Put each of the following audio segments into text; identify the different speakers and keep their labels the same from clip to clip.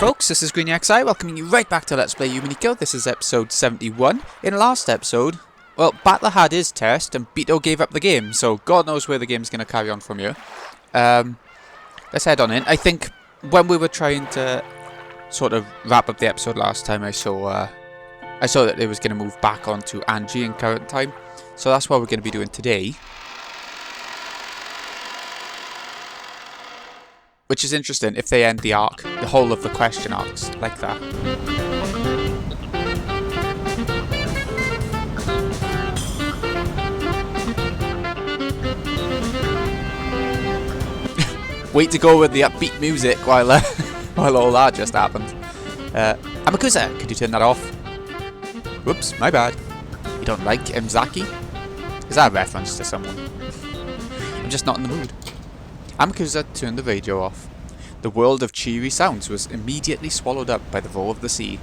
Speaker 1: folks, this is GreenXI welcoming you right back to Let's Play Umineko. This is episode 71. In the last episode, well, Battler had his test and Beto gave up the game, so God knows where the game's going to carry on from here. Let's head on in. I think when we were trying to sort of wrap up the episode last time, I saw that it was going to move back onto Ange in current time, so that's what we're going to be doing today. Which is interesting if they end the arc, the whole of the question arcs, like that. Wait to go with the upbeat music while all that just happened. Amakusa, could you turn that off? Whoops, my bad. You don't like Mzaki? Is that a reference to someone? I'm just not in the mood. Amakusa turned the radio off. The world of cheery sounds was immediately swallowed up by the roar of the sea,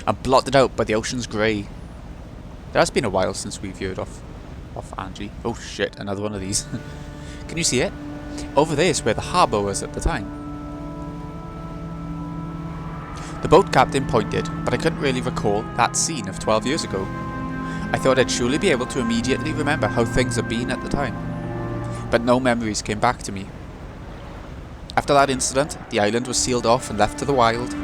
Speaker 1: and blotted out by the ocean's grey. There has been a while since we veered off Ange. Oh shit, another one of these. Can you see it? Over there is where the harbour was at the time. The boat captain pointed, but I couldn't really recall that scene of 12 years ago. I thought I'd surely be able to immediately remember how things had been at the time, but no memories came back to me. After that incident, the island was sealed off and left to the wild.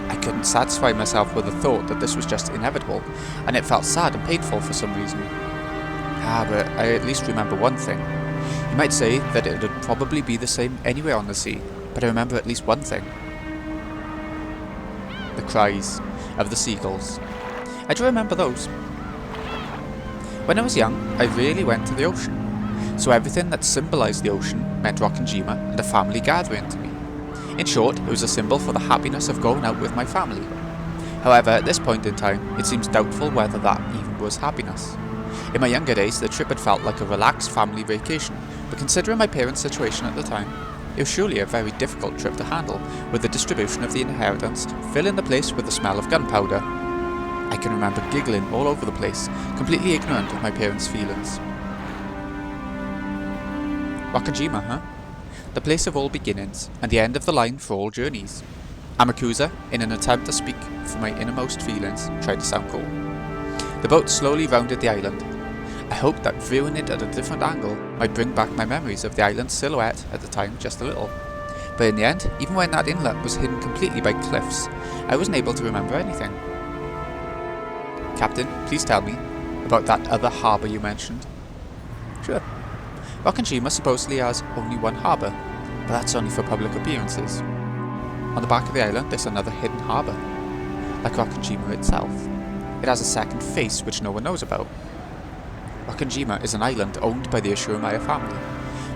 Speaker 1: I couldn't satisfy myself with the thought that this was just inevitable, and it felt sad and painful for some reason. But I at least remember one thing. You might say that it would probably be the same anywhere on the sea, but I remember at least one thing. The cries of the seagulls. I do remember those. When I was young, I rarely went to the ocean. So everything that symbolised the ocean meant Rokkenjima and a family gathering to me. In short, it was a symbol for the happiness of going out with my family. However, at this point in time, it seems doubtful whether that even was happiness. In my younger days, the trip had felt like a relaxed family vacation, but considering my parents' situation at the time, it was surely a very difficult trip to handle, with the distribution of the inheritance filling the place with the smell of gunpowder. I can remember giggling all over the place, completely ignorant of my parents' feelings. Rokkenjima, huh? The place of all beginnings, and the end of the line for all journeys. Amakusa, in an attempt to speak from my innermost feelings, tried to sound cool. The boat slowly rounded the island. I hoped that viewing it at a different angle might bring back my memories of the island's silhouette at the time just a little. But in the end, even when that inlet was hidden completely by cliffs, I wasn't able to remember anything. Captain, please tell me about that other harbour you mentioned. Sure. Rokkenjima supposedly has only one harbour, but that's only for public appearances. On the back of the island there's another hidden harbour, like Rokkenjima itself. It has a second face which no one knows about. Rokkenjima is an island owned by the Ashuraya family,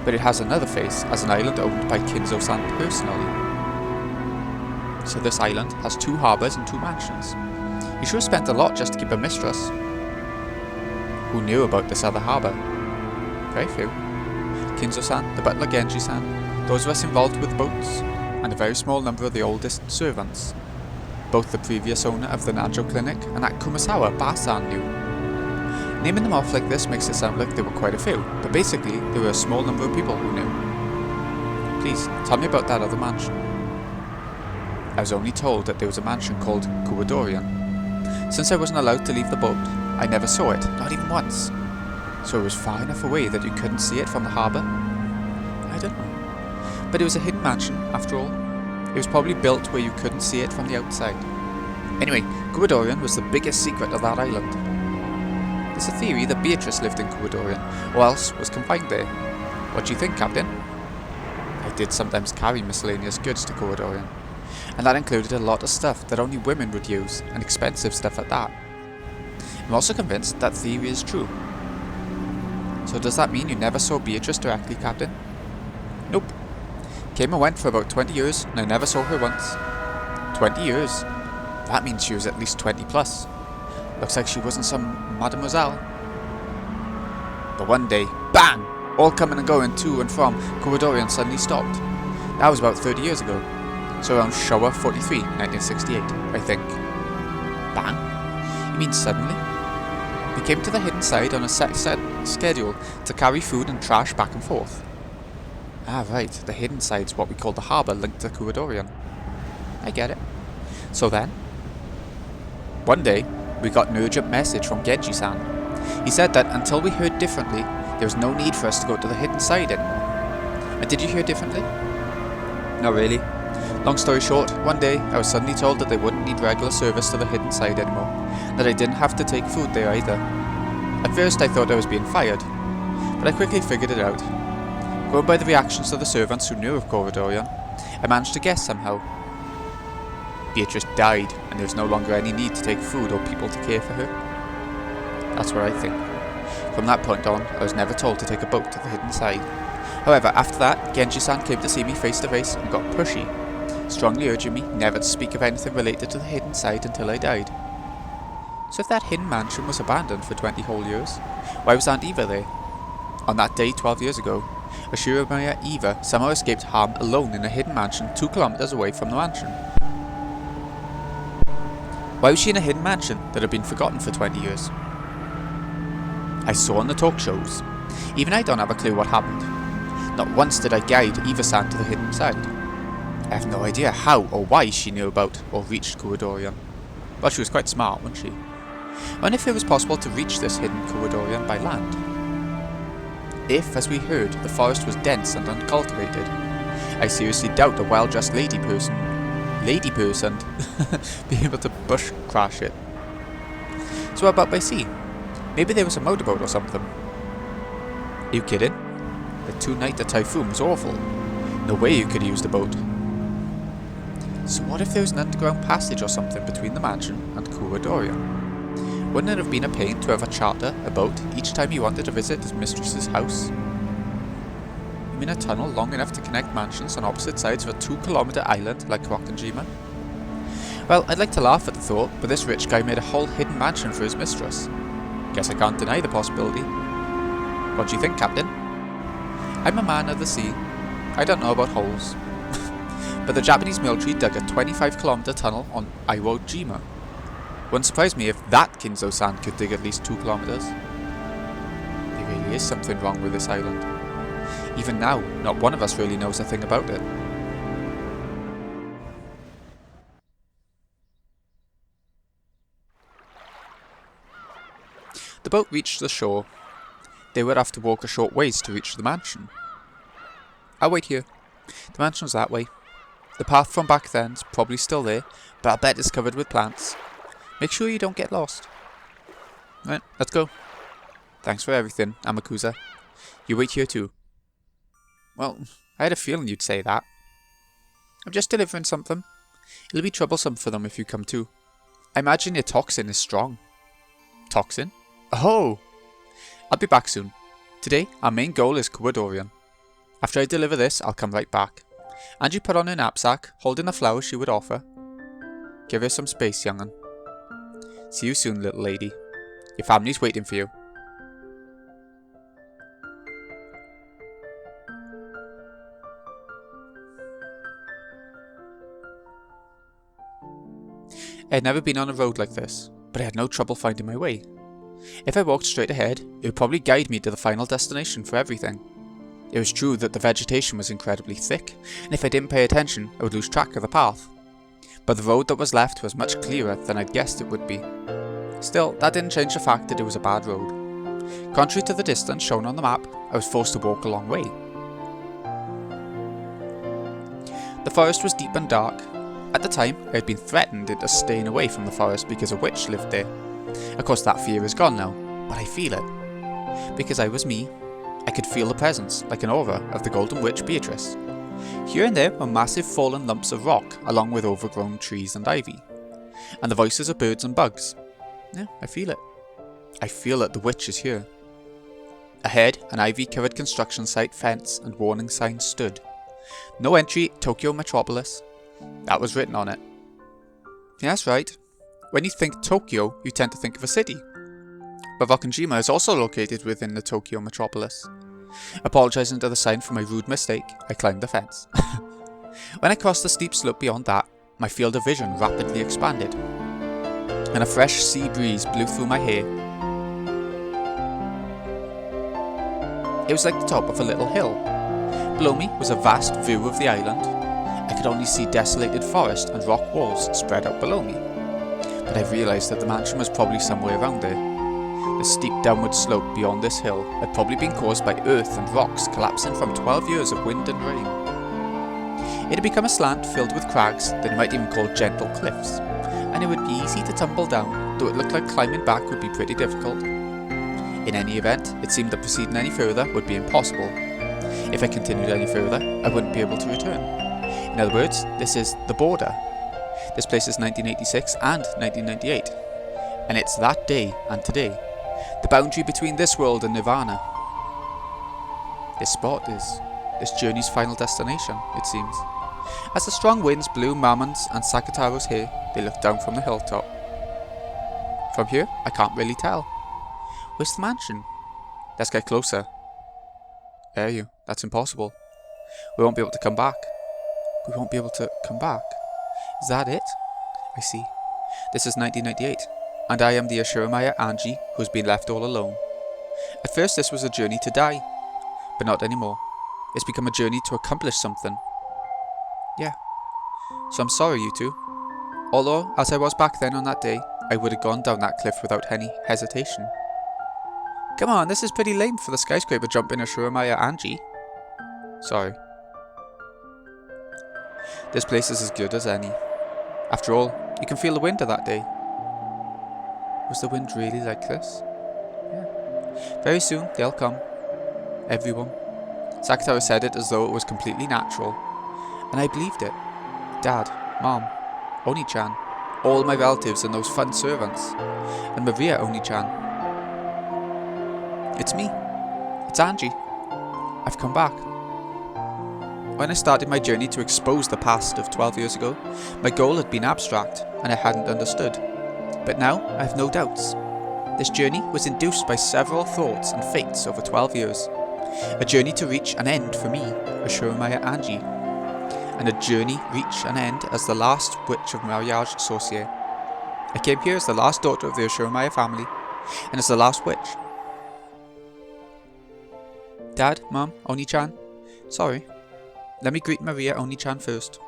Speaker 1: but it has another face as an island owned by Kinzo-san personally. So this island has two harbours and two mansions. You sure spent a lot just to keep a mistress. Who knew about this other harbour? Very few. Kinzo-san, the butler Genji-san, those of us involved with boats, and a very small number of the oldest servants. Both the previous owner of the Nanjo clinic and that Kumasawa Ba-san knew. Naming them off like this makes it sound like there were quite a few, but basically there were a small number of people who knew. Please, tell me about that other mansion. I was only told that there was a mansion called Kuwadorian. Since I wasn't allowed to leave the boat, I never saw it, not even once. So it was far enough away that you couldn't see it from the harbour? I don't know. But it was a hidden mansion, after all. It was probably built where you couldn't see it from the outside. Anyway, Kuwadorian was the biggest secret of that island. There's a theory that Beatrice lived in Kuwadorian, or else was confined there. What do you think, Captain? I did sometimes carry miscellaneous goods to Kuwadorian, and that included a lot of stuff that only women would use, and expensive stuff at that. I'm also convinced that theory is true. So does that mean you never saw Beatrice directly, Captain? Nope. Came and went for about 20 years, and I never saw her once. 20 years? That means she was at least 20 plus. Looks like she wasn't some mademoiselle. But one day, bang! All coming and going to and from Kuwadorian suddenly stopped. That was about 30 years ago. So around Showa 43, 1968, I think. Bang? You mean suddenly? We came to the hidden side on a set schedule to carry food and trash back and forth. Ah right, the hidden side's what we call the harbour linked to Kuwadorian. I get it. So then, one day, we got an urgent message from Genji-san. He said that until we heard differently, there was no need for us to go to the hidden side anymore. And did you hear differently? Not really. Long story short, one day I was suddenly told that they wouldn't need regular service to the hidden side anymore, that I didn't have to take food there either. At first I thought I was being fired, but I quickly figured it out. Going by the reactions of the servants who knew of Corridorian, I managed to guess somehow. Beatrice died, and there was no longer any need to take food or people to care for her. That's what I think. From that point on, I was never told to take a boat to the hidden side. However, after that, Genji-san came to see me face to face and got pushy, strongly urging me never to speak of anything related to the hidden side until I died. So if that hidden mansion was abandoned for 20 whole years, why was Aunt Eva there? On that day 12 years ago, Ashuramiya Eva somehow escaped harm alone in a hidden mansion 2 kilometers away from the mansion. Why was she in a hidden mansion that had been forgotten for 20 years? I saw on the talk shows. Even I don't have a clue what happened. Not once did I guide Eva-san to the hidden side. I have no idea how or why she knew about or reached Corridorian. Well, she was quite smart, wasn't she? And if it was possible to reach this hidden Corridorian by land? If, as we heard, the forest was dense and uncultivated, I seriously doubt a well-dressed lady person be able to bush crash it. So what about by sea? Maybe there was a motorboat or something. Are you kidding? The 2-nighter typhoon was awful. No way you could use the boat. So what if there was an underground passage or something between the mansion and Corridorian? Wouldn't it have been a pain to have a charter, a boat, each time you wanted to visit his mistress's house? You mean a tunnel long enough to connect mansions on opposite sides of a 2-kilometer island like Rokkenjima? Well, I'd like to laugh at the thought, but this rich guy made a whole hidden mansion for his mistress. Guess I can't deny the possibility. What do you think, Captain? I'm a man of the sea. I don't know about holes. But the Japanese military dug a 25-kilometer tunnel on Iwo Jima. Wouldn't surprise me if that Kinzo-san could dig at least 2 kilometers. There really is something wrong with this island. Even now, not one of us really knows a thing about it. The boat reached the shore. They would have to walk a short ways to reach the mansion. I'll wait here. The mansion's that way. The path from back then's probably still there, but I'll bet it's covered with plants. Make sure you don't get lost. Right, let's go. Thanks for everything, Amakusa. You wait here too. Well, I had a feeling you'd say that. I'm just delivering something. It'll be troublesome for them if you come too. I imagine your toxin is strong. Toxin? Oh! I'll be back soon. Today, our main goal is Corridorian. After I deliver this, I'll come right back. Ange put on her knapsack, holding the flowers she would offer. Give her some space, young'un. See you soon, little lady. Your family's waiting for you. I had never been on a road like this, but I had no trouble finding my way. If I walked straight ahead, it would probably guide me to the final destination for everything. It was true that the vegetation was incredibly thick, and if I didn't pay attention, I would lose track of the path. But the road that was left was much clearer than I'd guessed it would be. Still, that didn't change the fact that it was a bad road. Contrary to the distance shown on the map, I was forced to walk a long way. The forest was deep and dark. At the time, I had been threatened into staying away from the forest because a witch lived there. Of course that fear is gone now, but I feel it. Because I was me, I could feel the presence, like an aura, of the Golden Witch Beatrice. Here and there were massive fallen lumps of rock, along with overgrown trees and ivy. And the voices of birds and bugs. Yeah, I feel it. I feel that the witch is here. Ahead, an ivy-covered construction site fence and warning sign stood. No entry, Tokyo Metropolis. That was written on it. Yeah, that's right. When you think Tokyo, you tend to think of a city. But Rokkenjima is also located within the Tokyo Metropolis. Apologising to the sign for my rude mistake, I climbed the fence. When I crossed the steep slope beyond that, my field of vision rapidly expanded, and a fresh sea breeze blew through my hair. It was like the top of a little hill. Below me was a vast view of the island. I could only see desolated forest and rock walls spread out below me. But I realised that the mansion was probably somewhere around there. The steep downward slope beyond this hill had probably been caused by earth and rocks collapsing from 12 years of wind and rain. It had become a slant filled with crags that you might even call gentle cliffs, and it would be easy to tumble down, though it looked like climbing back would be pretty difficult. In any event, it seemed that proceeding any further would be impossible. If I continued any further, I wouldn't be able to return. In other words, this is the border. This place is 1986 and 1998, and it's that day and today. The boundary between this world and Nirvana. This spot is this journey's final destination, it seems. As the strong winds blew Mamon's and Sakataro's hair, they looked down from the hilltop. From here, I can't really tell. Where's the mansion? Let's get closer. Are you? That's impossible. We won't be able to come back. We won't be able to come back. Is that it? I see. This is 1998, and I am the Ashiramaya Ange who's been left all alone. At first this was a journey to die, but not anymore. It's become a journey to accomplish something. Yeah. So I'm sorry, you two. Although, as I was back then on that day, I would have gone down that cliff without any hesitation. Come on, this is pretty lame for the skyscraper jumping Ashiramaya Ange. Sorry. This place is as good as any. After all, you can feel the wind of that day. Was the wind really like this? Yeah. Very soon, they'll come. Everyone. Sakataro said it as though it was completely natural. And I believed it. Dad, Mom, Oni-chan, all my relatives and those fun servants. And Maria Oni-chan. It's me. It's Ange. I've come back. When I started my journey to expose the past of 12 years ago, my goal had been abstract, and I hadn't understood. But now, I have no doubts. This journey was induced by several thoughts and fates over 12 years. A journey to reach an end for me, Ashiramaya Ange. And a journey reach an end as the last witch of Mariage Sorcier. I came here as the last daughter of the Ashiramaya family, and as the last witch. Dad, Mom, Oni-chan, sorry. Let me greet Maria Oni-chan first.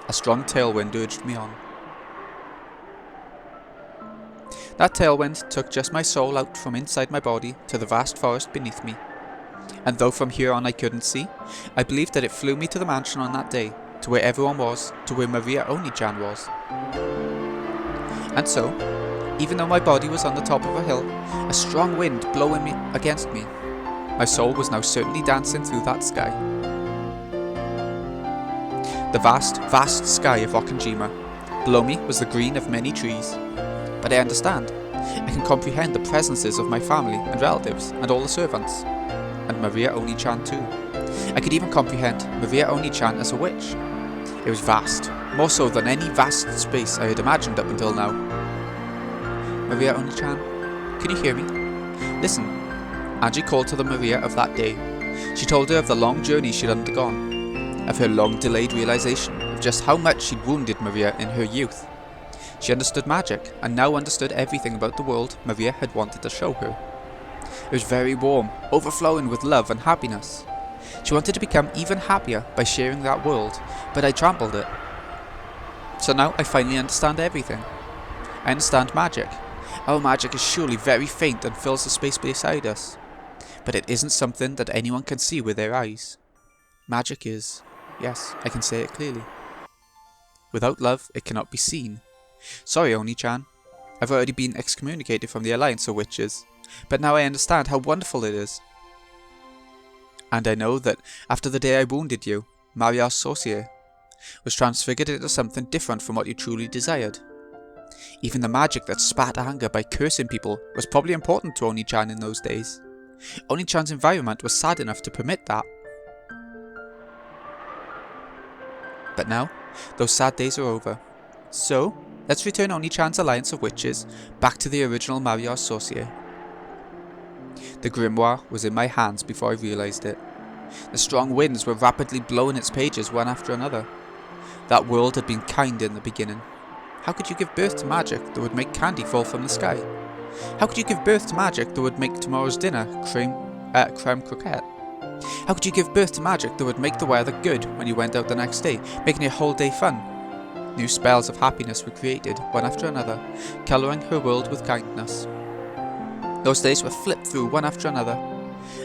Speaker 1: A strong tailwind urged me on. That tailwind took just my soul out from inside my body to the vast forest beneath me. And though from here on I couldn't see, I believed that it flew me to the mansion on that day, to where everyone was, to where Maria Oni-chan was. And so, even though my body was on the top of a hill, a strong wind blowing me against me, my soul was now certainly dancing through that sky. The vast, vast sky of Rokkenjima. Below me was the green of many trees. But I understand. I can comprehend the presences of my family and relatives and all the servants. And Maria Oni-chan too. I could even comprehend Maria Oni-chan as a witch. It was vast, more so than any vast space I had imagined up until now. Maria Oni-chan, can you hear me? Listen. Ange called to the Maria of that day. She told her of the long journey she'd undergone. Of her long-delayed realization of just how much she'd wounded Maria in her youth. She understood magic, and now understood everything about the world Maria had wanted to show her. It was very warm, overflowing with love and happiness. She wanted to become even happier by sharing that world, but I trampled it. So now I finally understand everything. I understand magic. Our magic is surely very faint and fills the space beside us. But it isn't something that anyone can see with their eyes. Magic is... yes, I can say it clearly. Without love, it cannot be seen. Sorry, Oni-chan. I've already been excommunicated from the Alliance of Witches, but now I understand how wonderful it is. And I know that after the day I wounded you, Mariage Sorcier was transfigured into something different from what you truly desired. Even the magic that spat anger by cursing people was probably important to Oni-chan in those days. Oni-chan's environment was sad enough to permit that. But now, those sad days are over. So, let's return Oni-chan's Alliance of Witches back to the original Mariage Sorcier. The grimoire was in my hands before I realised it. The strong winds were rapidly blowing its pages one after another. That world had been kind in the beginning. How could you give birth to magic that would make candy fall from the sky? How could you give birth to magic that would make tomorrow's dinner creme croquette? How could you give birth to magic that would make the weather good when you went out the next day, making your whole day fun? New spells of happiness were created, one after another, colouring her world with kindness. Those days were flipped through one after another,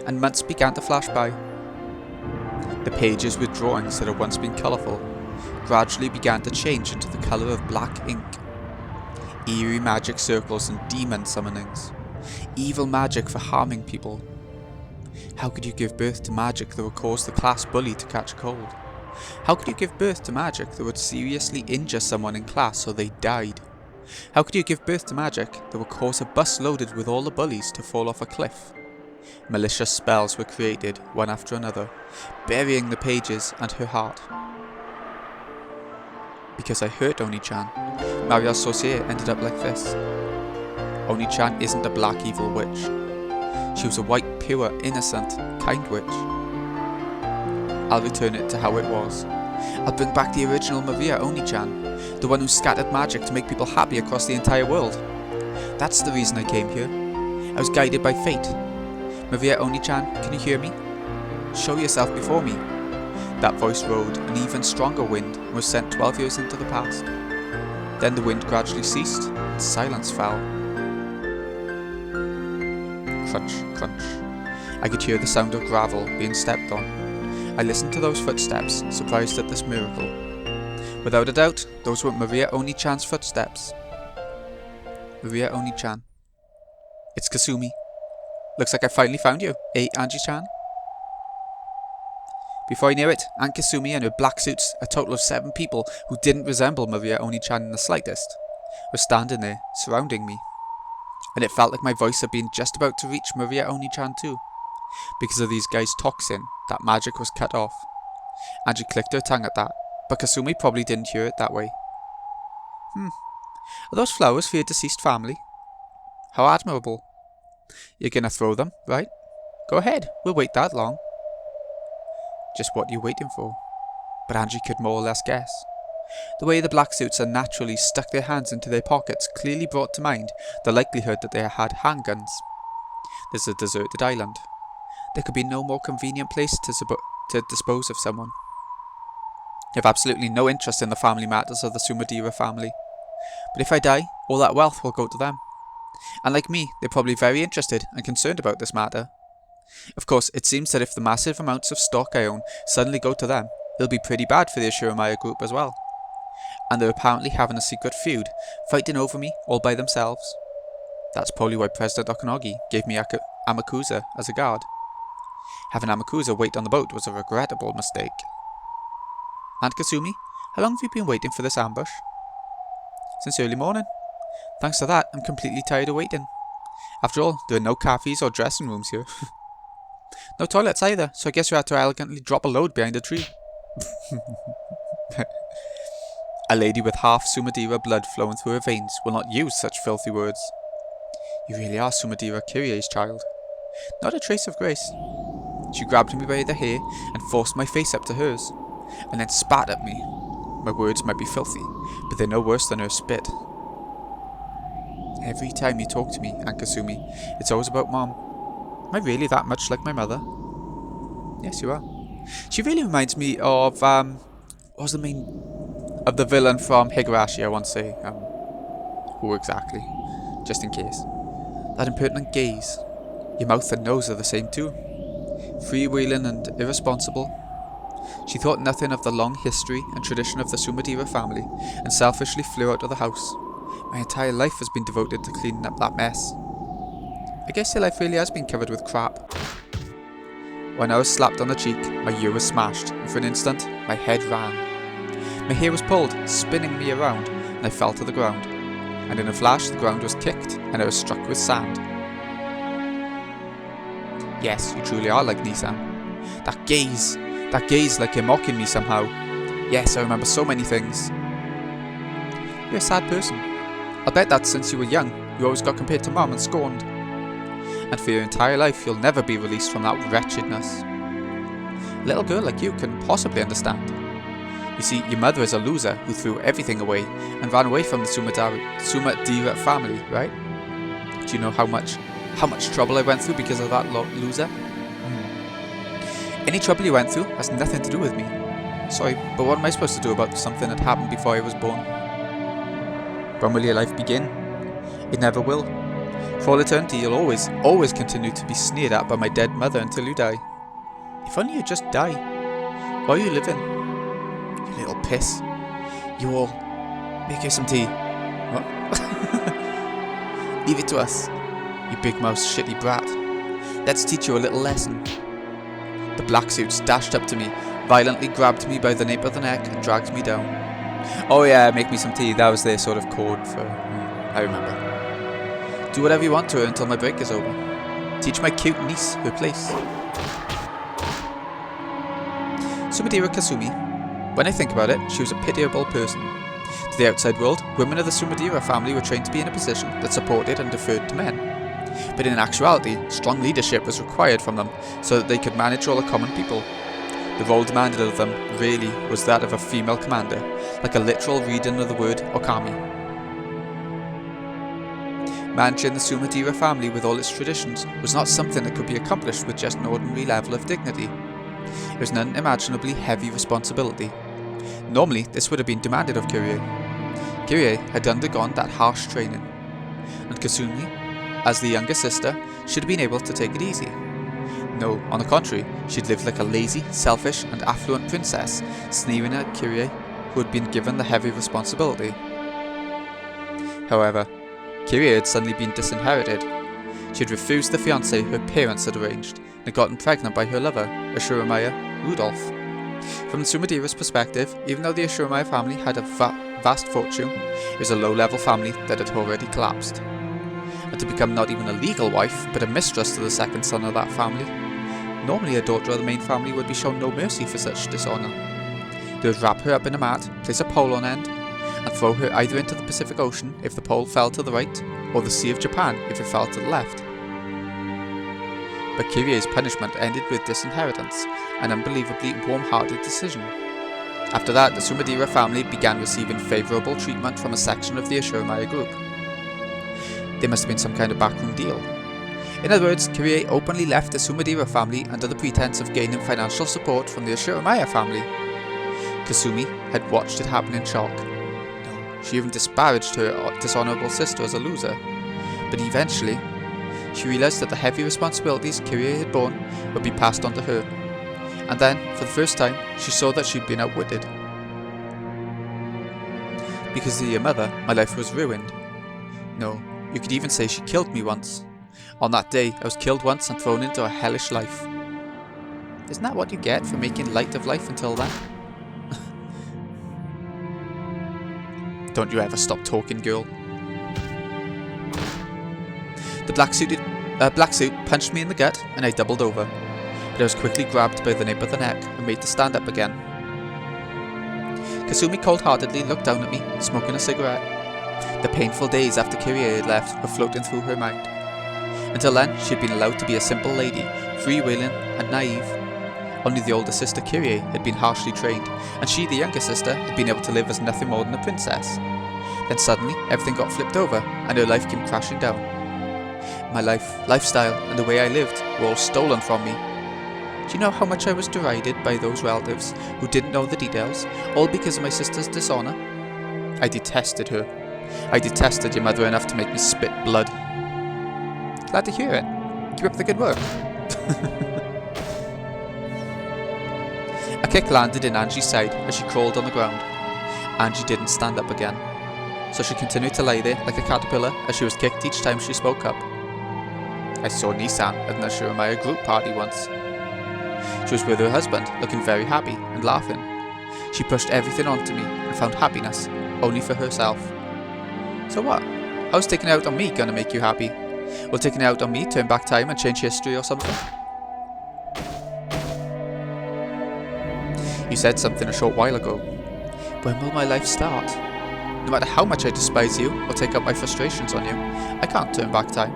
Speaker 1: and months began to flash by. The pages with drawings that had once been colourful gradually began to change into the colour of black ink. Eerie magic circles and demon summonings. Evil magic for harming people. How could you give birth to magic that would cause the class bully to catch a cold? How could you give birth to magic that would seriously injure someone in class so they died? How could you give birth to magic that would cause a bus loaded with all the bullies to fall off a cliff? Malicious spells were created, one after another, burying the pages and her heart. Because I hurt Oni-chan, Maria's sorcier ended up like this. Oni-chan isn't a black evil witch. She was a white, pure, innocent, kind witch. I'll return it to how it was. I'll bring back the original Maria Oni-chan, the one who scattered magic to make people happy across the entire world. That's the reason I came here. I was guided by fate. Maria Oni-chan, can you hear me? Show yourself before me. That voice rode an even stronger wind and was sent 12 years into the past. Then the wind gradually ceased and silence fell. Crunch, crunch. I could hear the sound of gravel being stepped on. I listened to those footsteps, surprised at this miracle. Without a doubt, those were Maria Oni-chan's footsteps. Maria Oni-chan. It's Kasumi. Looks like I finally found you, eh, Ange-chan? Before I knew it, Aunt Kasumi and her black suits, a total of 7 people who didn't resemble Maria Oni-chan in the slightest, were standing there, surrounding me. And it felt like my voice had been just about to reach Maria Oni-chan too. Because of these guys' toxin, that magic was cut off. Angie clicked her tongue at that, but Kasumi probably didn't hear it that way. Are those flowers for your deceased family? How admirable. You're gonna throw them, right? Go ahead, we'll wait that long. Just what you're waiting for. But Angie could more or less guess. The way the black suits unnaturally stuck their hands into their pockets clearly brought to mind the likelihood that they had handguns. There's a deserted island. There could be no more convenient place to dispose of someone. I have absolutely no interest in the family matters of the Sumadira family. But if I die, all that wealth will go to them. And like me, they're probably very interested and concerned about this matter. Of course, it seems that if the massive amounts of stock I own suddenly go to them, it'll be pretty bad for the Ashiramaya group as well. And they're apparently having a secret feud, fighting over me all by themselves. That's probably why President Okonogi gave me Amakusa as a guard. Having Amakusa wait on the boat was a regrettable mistake. Aunt Kasumi, how long have you been waiting for this ambush? Since early morning. Thanks to that, I'm completely tired of waiting. After all, there are no cafes or dressing rooms here. No toilets either, so I guess you had to elegantly drop a load behind a tree. A lady with half Sumadira blood flowing through her veins will not use such filthy words. You really are Sumadira Kyrie's child. Not a trace of grace. She grabbed me by the hair and forced my face up to hers, and then spat at me. My words might be filthy, but they're no worse than her spit. Every time you talk to me, Aunt Kasumi, it's always about Mom. Am I really that much like my mother? Yes, you are. She really reminds me of, what was the name of the villain from Higurashi, I want to say. Who exactly? Just in case. That impertinent gaze. Your mouth and nose are the same too. Freewheeling and irresponsible. She thought nothing of the long history and tradition of the Sumadira family and selfishly flew out of the house. My entire life has been devoted to cleaning up that mess. I guess your life really has been covered with crap. When I was slapped on the cheek, my ear was smashed, and for an instant, my head ran. My hair was pulled, spinning me around, and I fell to the ground. And in a flash, the ground was kicked, and I was struck with sand. Yes, you truly are like Nissan. That gaze like you're mocking me somehow. Yes, I remember so many things. You're a sad person. I'll bet that since you were young, you always got compared to Mom and scorned. And for your entire life, you'll never be released from that wretchedness. A little girl like you can possibly understand. You see, your mother is a loser who threw everything away and ran away from the Sumadira family, right? Do you know how much trouble I went through because of that loser? Any trouble you went through has nothing to do with me. Sorry, but what am I supposed to do about something that happened before I was born? When will your life begin? It never will. For all eternity, you'll always continue to be sneered at by my dead mother until you die. If only you just die. Why are you living? You little piss. You all. Make you some tea. What? Leave it to us, you big mouse shitty brat. Let's teach you a little lesson. The black suits dashed up to me, violently grabbed me by the nape of the neck and dragged me down. Oh yeah, make me some tea, that was their sort of code for... I remember. Do whatever you want to her until my break is over. Teach my cute niece her place. Sumadera Kasumi. When I think about it, she was a pitiable person. To the outside world, women of the Sumadera family were trained to be in a position that supported and deferred to men. But in actuality, strong leadership was required from them so that they could manage all the common people. The role demanded of them, really, was that of a female commander, like a literal reading of the word Okami. Managing the Sumadera family with all its traditions was not something that could be accomplished with just an ordinary level of dignity. It was an unimaginably heavy responsibility. Normally, this would have been demanded of Kyrie. Kyrie had undergone that harsh training, and Kasumi, as the younger sister, should have been able to take it easy. No, on the contrary, she'd lived like a lazy, selfish and affluent princess, sneering at Kyrie, who had been given the heavy responsibility. However, Kyrie had suddenly been disinherited. She had refused the fiancé her parents had arranged, and gotten pregnant by her lover, Ashuramiya Rudolph. From the Sumadera's perspective, even though the Ashuramiya family had a vast fortune, it was a low-level family that had already collapsed. And to become not even a legal wife, but a mistress to the second son of that family, normally a daughter of the main family would be shown no mercy for such dishonour. They would wrap her up in a mat, place a pole on end, and throw her either into the Pacific Ocean if the pole fell to the right, or the Sea of Japan if it fell to the left. But Kyrie's punishment ended with disinheritance, an unbelievably warm-hearted decision. After that, the Sumadera family began receiving favourable treatment from a section of the Ashuramiya group. There must have been some kind of backroom deal. In other words, Kyrie openly left the Sumadera family under the pretense of gaining financial support from the Ashuramiya family. Kasumi had watched it happen in shock. No, she even disparaged her dishonourable sister as a loser. But eventually, she realised that the heavy responsibilities Kyrie had borne would be passed on to her. And then, for the first time, she saw that she'd been outwitted. Because of your mother, my life was ruined. No, you could even say she killed me once. On that day, I was killed once and thrown into a hellish life. Isn't that what you get for making light of life until then? Don't you ever stop talking, girl. The black suit punched me in the gut and I doubled over, but I was quickly grabbed by the nape of the neck and made to stand up again. Kasumi cold-heartedly looked down at me, smoking a cigarette. The painful days after Kyrie had left were floating through her mind. Until then, she had been allowed to be a simple lady, freewheeling and naive. Only the older sister Kyrie had been harshly trained, and she, the younger sister, had been able to live as nothing more than a princess. Then suddenly, everything got flipped over, and her life came crashing down. My lifestyle, and the way I lived were all stolen from me. Do you know how much I was derided by those relatives who didn't know the details, all because of my sister's dishonour? I detested her. I detested your mother enough to make me spit blood. Glad to hear it. Keep up the good work. A kick landed in Ange's side as she crawled on the ground. Ange didn't stand up again, so she continued to lie there like a caterpillar as she was kicked each time she spoke up. I saw Nissan at an Ashuramiya group party once. She was with her husband, looking very happy and laughing. She pushed everything onto me and found happiness, only for herself. So what? How's taking it out on me gonna make you happy? Will taking it out on me turn back time and change history or something? You said something a short while ago. When will my life start? No matter how much I despise you or take out my frustrations on you, I can't turn back time.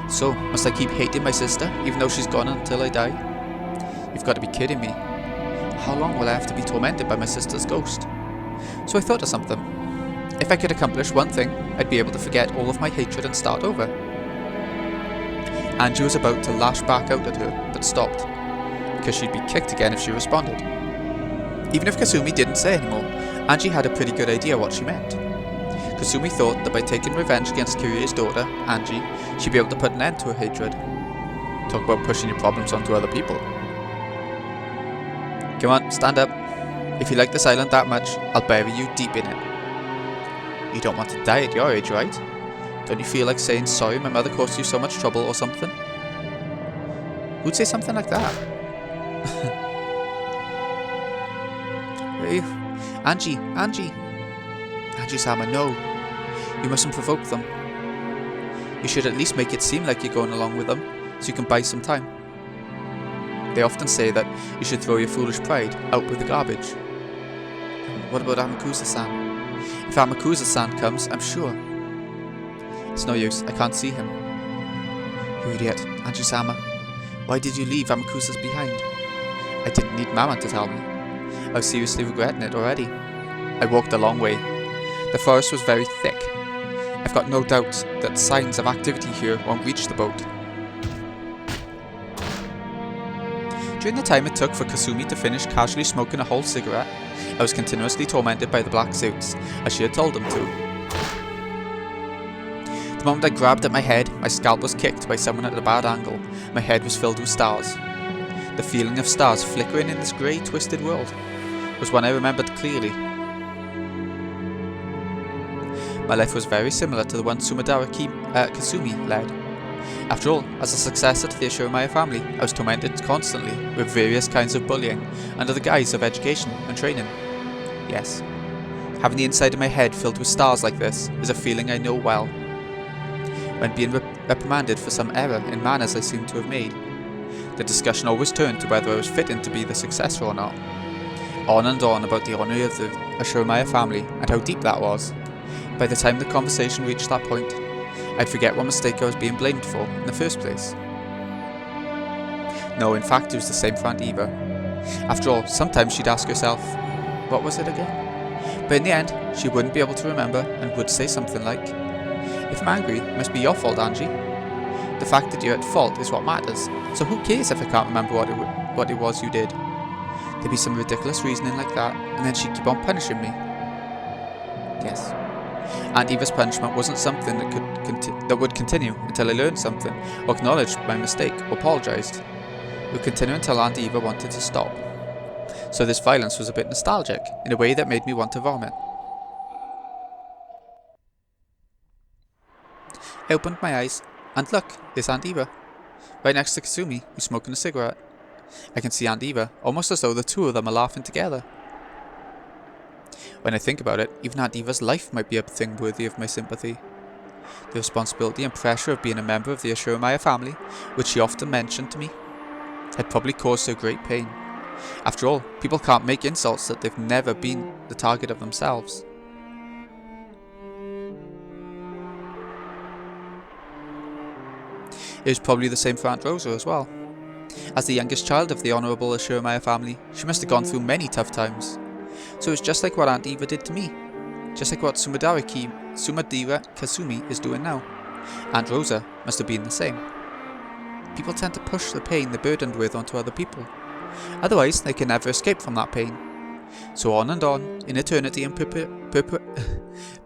Speaker 1: So, must I keep hating my sister even though she's gone until I die? You've got to be kidding me. How long will I have to be tormented by my sister's ghost? So I thought of something. If I could accomplish one thing, I'd be able to forget all of my hatred and start over. Ange was about to lash back out at her, but stopped. because she'd be kicked again if she responded. Even if Kasumi didn't say anymore, Ange had a pretty good idea what she meant. Kasumi thought that by taking revenge against Kirie's daughter, Ange, she'd be able to put an end to her hatred. Talk about pushing your problems onto other people. Come on, stand up. If you like this island that much, I'll bury you deep in it. You don't want to die at your age, right? Don't you feel like saying sorry my mother caused you so much trouble or something? Who'd say something like that? Hey, Ange-sama, no. You mustn't provoke them. You should at least make it seem like you're going along with them, so you can buy some time. They often say that you should throw your foolish pride out with the garbage. What about Amakusa-san? If Amakusa-san comes, I'm sure. It's no use, I can't see him. You idiot, Ange-sama. Why did you leave Amakusa's behind? I didn't need Mama to tell me. I was seriously regretting it already. I walked a long way. The forest was very thick. I've got no doubt that signs of activity here won't reach the boat. During the time it took for Kasumi to finish casually smoking a whole cigarette, I was continuously tormented by the black suits, as she had told them to. The moment I grabbed at my head, my scalp was kicked by someone at a bad angle. My head was filled with stars. The feeling of stars flickering in this grey, twisted world was one I remembered clearly. My life was very similar to the one Kasumi led. After all, as a successor to the Ashuramaya family, I was tormented constantly with various kinds of bullying under the guise of education and training. Yes, having the inside of my head filled with stars like this is a feeling I know well. When being reprimanded for some error in manners I seemed to have made, the discussion always turned to whether I was fitting to be the successor or not. On and on about the honour of the Ashuramaya family and how deep that was. By the time the conversation reached that point, I'd forget what mistake I was being blamed for in the first place. No, in fact it was the same for Aunt Eva. After all, sometimes she'd ask herself, what was it again? But in the end, she wouldn't be able to remember and would say something like, if I'm angry, it must be your fault, Angie. The fact that you're at fault is what matters, so who cares if I can't remember what it was you did? There'd be some ridiculous reasoning like that, and then she'd keep on punishing me. Yes. Aunt Eva's punishment wasn't something that would continue until I learned something, or acknowledged my mistake, or apologised. It would continue until Aunt Eva wanted to stop. So this violence was a bit nostalgic, in a way that made me want to vomit. I opened my eyes, and look, there's Aunt Eva, right next to Kasumi, who's smoking a cigarette. I can see Aunt Eva, almost as though the two of them are laughing together. When I think about it, even Aunt Eva's life might be a thing worthy of my sympathy. The responsibility and pressure of being a member of the Ashuramaya family, which she often mentioned to me, had probably caused her great pain. After all, people can't make insults that they've never been the target of themselves. It was probably the same for Aunt Rosa as well. As the youngest child of the Honourable Ashuramaya family, she must have gone through many tough times. So it was just like what Aunt Eva did to me. Just like what Sumadara Kasumi is doing now. Aunt Rosa must have been the same. People tend to push the pain they're burdened with onto other people. Otherwise, they can never escape from that pain. So on and on, in eternity and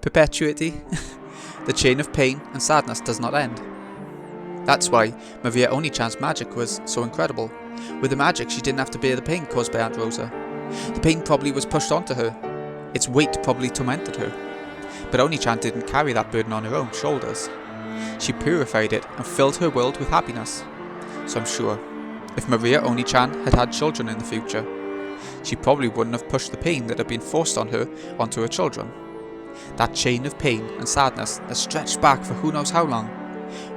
Speaker 1: perpetuity, the chain of pain and sadness does not end. That's why Maria Oni-chan's magic was so incredible. With the magic, she didn't have to bear the pain caused by Aunt Rosa. The pain probably was pushed onto her. Its weight probably tormented her. But Oni-chan didn't carry that burden on her own shoulders. She purified it and filled her world with happiness. So I'm sure, if Maria Oni-chan had had children in the future, she probably wouldn't have pushed the pain that had been forced on her onto her children. That chain of pain and sadness that stretched back for who knows how long,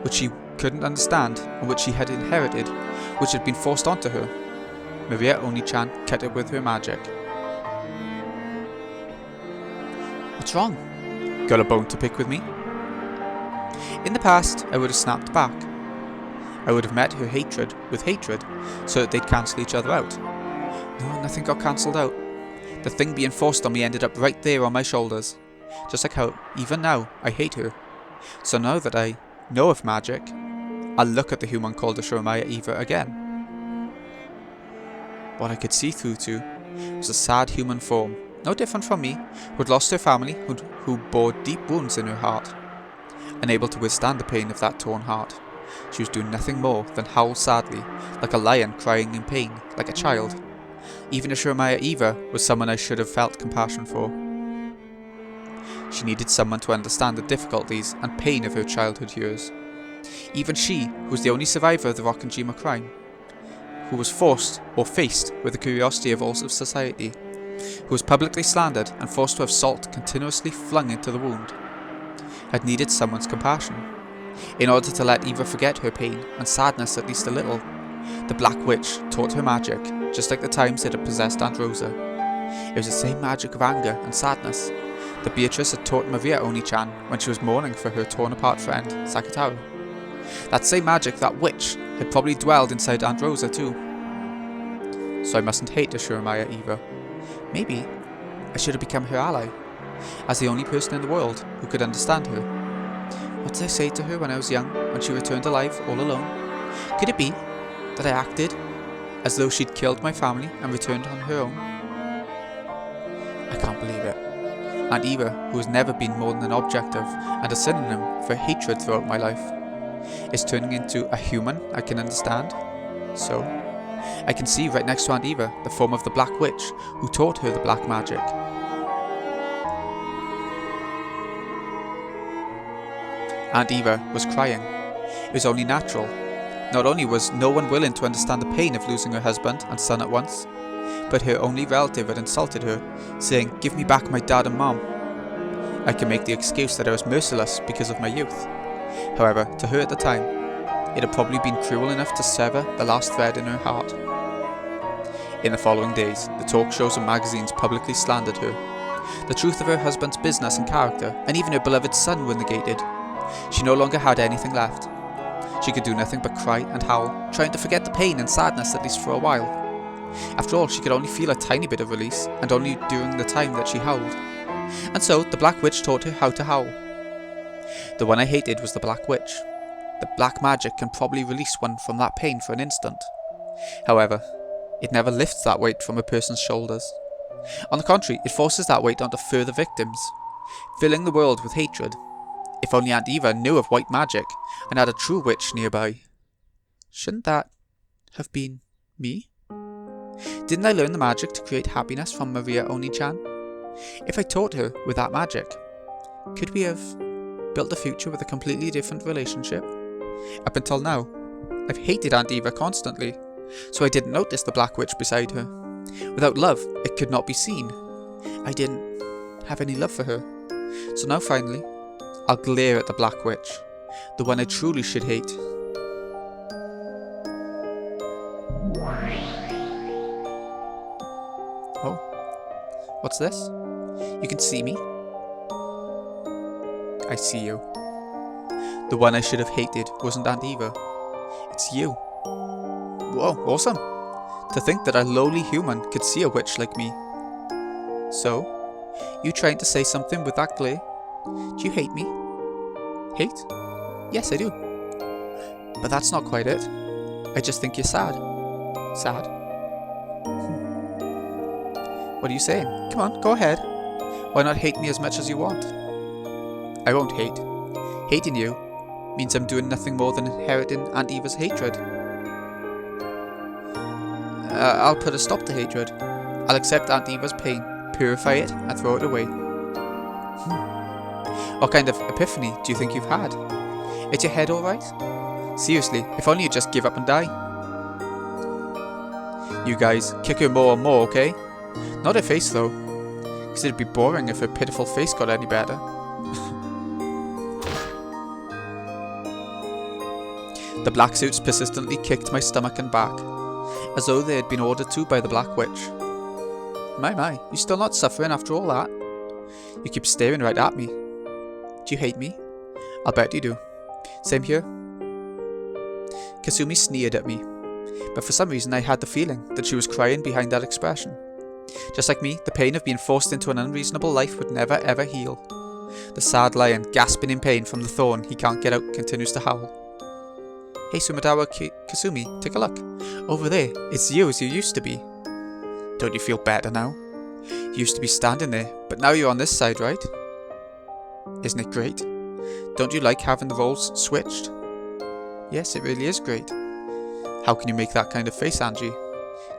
Speaker 1: which she couldn't understand and which she had inherited, which had been forced onto her. Maria Oni-chan cut it with her magic. What's wrong? Got a bone to pick with me? In the past, I would have snapped back. I would have met her hatred with hatred, so that they'd cancel each other out. No, nothing got cancelled out. The thing being forced on me ended up right there on my shoulders. Just like how, even now, I hate her. So now that I know of magic, I'll look at the human called Ashuramaya Eva again. What I could see through to was a sad human form, no different from me, who had lost her family, who bore deep wounds in her heart. Unable to withstand the pain of that torn heart, she was doing nothing more than howl sadly, like a lion crying in pain, like a child. Even Ashurmaya Eva was someone I should have felt compassion for. She needed someone to understand the difficulties and pain of her childhood years. Even she, who was the only survivor of the Rokkenjima crime, who was forced or faced with the curiosity of all of society, who was publicly slandered and forced to have salt continuously flung into the wound, had needed someone's compassion. In order to let Eva forget her pain and sadness at least a little, the Black Witch taught her magic, just like the times it had possessed Aunt Rosa. It was the same magic of anger and sadness that Beatrice had taught Maria Oni-chan when she was mourning for her torn-apart friend, Sakataru. That same magic, that witch, had probably dwelled inside Aunt Rosa too. So I mustn't hate Ashurmaya Eva. Maybe I should have become her ally, as the only person in the world who could understand her. What did I say to her when I was young, when she returned alive, all alone? Could it be that I acted as though she'd killed my family and returned on her own? I can't believe it. Aunt Eva, who has never been more than an object of and a synonym for hatred throughout my life, is turning into a human I can understand. So, I can see right next to Aunt Eva the form of the Black Witch who taught her the black magic. Aunt Eva was crying. It was only natural. Not only was no one willing to understand the pain of losing her husband and son at once, but her only relative had insulted her, saying, "Give me back my dad and mom." I can make the excuse that I was merciless because of my youth. However, to her at the time, it had probably been cruel enough to sever the last thread in her heart. In the following days, the talk shows and magazines publicly slandered her. The truth of her husband's business and character, and even her beloved son, were negated. She no longer had anything left. She could do nothing but cry and howl, trying to forget the pain and sadness at least for a while. After all, she could only feel a tiny bit of release, and only during the time that she howled. And so, the Black Witch taught her how to howl. The one I hated was the Black Witch. The black magic can probably release one from that pain for an instant. However, it never lifts that weight from a person's shoulders. On the contrary, it forces that weight onto further victims, filling the world with hatred. If only Aunt Eva knew of white magic and had a true witch nearby. Shouldn't that have been me? Didn't I learn the magic to create happiness from Maria Oni-chan? If I taught her with that magic, could we have built a future with a completely different relationship? Up until now, I've hated Aunt Eva constantly, so I didn't notice the Black Witch beside her. Without love, it could not be seen. I didn't have any love for her. So now finally, I'll glare at the Black Witch, the one I truly should hate. Oh, what's this? You can see me? I see you. The one I should have hated wasn't Aunt Eva. It's you. Whoa, awesome. To think that a lowly human could see a witch like me. So, you trying to say something with that glare? Do you hate me? Hate? Yes, I do. But that's not quite it. I just think you're sad. Sad? What are you saying? Come on, go ahead. Why not hate me as much as you want? I won't hate. Hating you means I'm doing nothing more than inheriting Aunt Eva's hatred. I'll put a stop to hatred. I'll accept Aunt Eva's pain, purify it, and throw it away. What kind of epiphany do you think you've had? Is your head alright? Seriously, if only you'd just give up and die. You guys, kick her more and more, okay? Not her face though, because it'd be boring if her pitiful face got any better. The black suits persistently kicked my stomach and back, as though they had been ordered to by the Black Witch. My, you still not suffering after all that? You keep staring right at me. Do you hate me? I'll bet you do. Same here. Kasumi sneered at me, but for some reason I had the feeling that she was crying behind that expression. Just like me, the pain of being forced into an unreasonable life would never ever heal. The sad lion, gasping in pain from the thorn he can't get out, continues to howl. Hey Sumadawa Kasumi, take a look. Over there, it's you as you used to be. Don't you feel better now? You used to be standing there, but now you're on this side, right? Isn't it great? Don't you like having the roles switched? Yes, it really is great. How can you make that kind of face, Ange?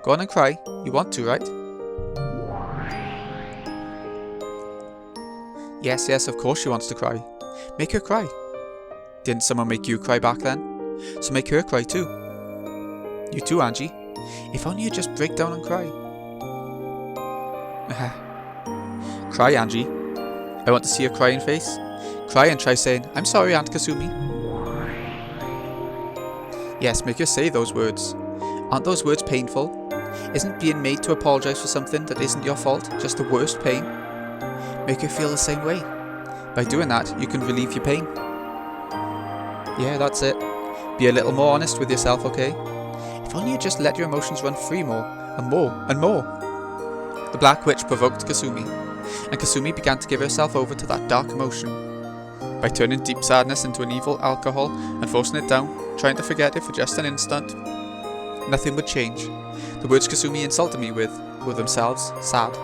Speaker 1: Go on and cry. You want to, right? Yes, of course she wants to cry. Make her cry. Didn't someone make you cry back then? So make her cry too. You too, Ange. If only you just break down and cry. Cry, Ange. I want to see your crying face. Cry and try saying, I'm sorry, Aunt Kasumi. Yes, make her say those words. Aren't those words painful? Isn't being made to apologise for something that isn't your fault just the worst pain? Make her feel the same way. By doing that, you can relieve your pain. Yeah, that's it. Be a little more honest with yourself, okay? If only you just let your emotions run free more, and more, and more. The Black Witch provoked Kasumi, and Kasumi began to give herself over to that dark emotion. By turning deep sadness into an evil alcohol and forcing it down, trying to forget it for just an instant, nothing would change. The words Kasumi insulted me with were themselves sad.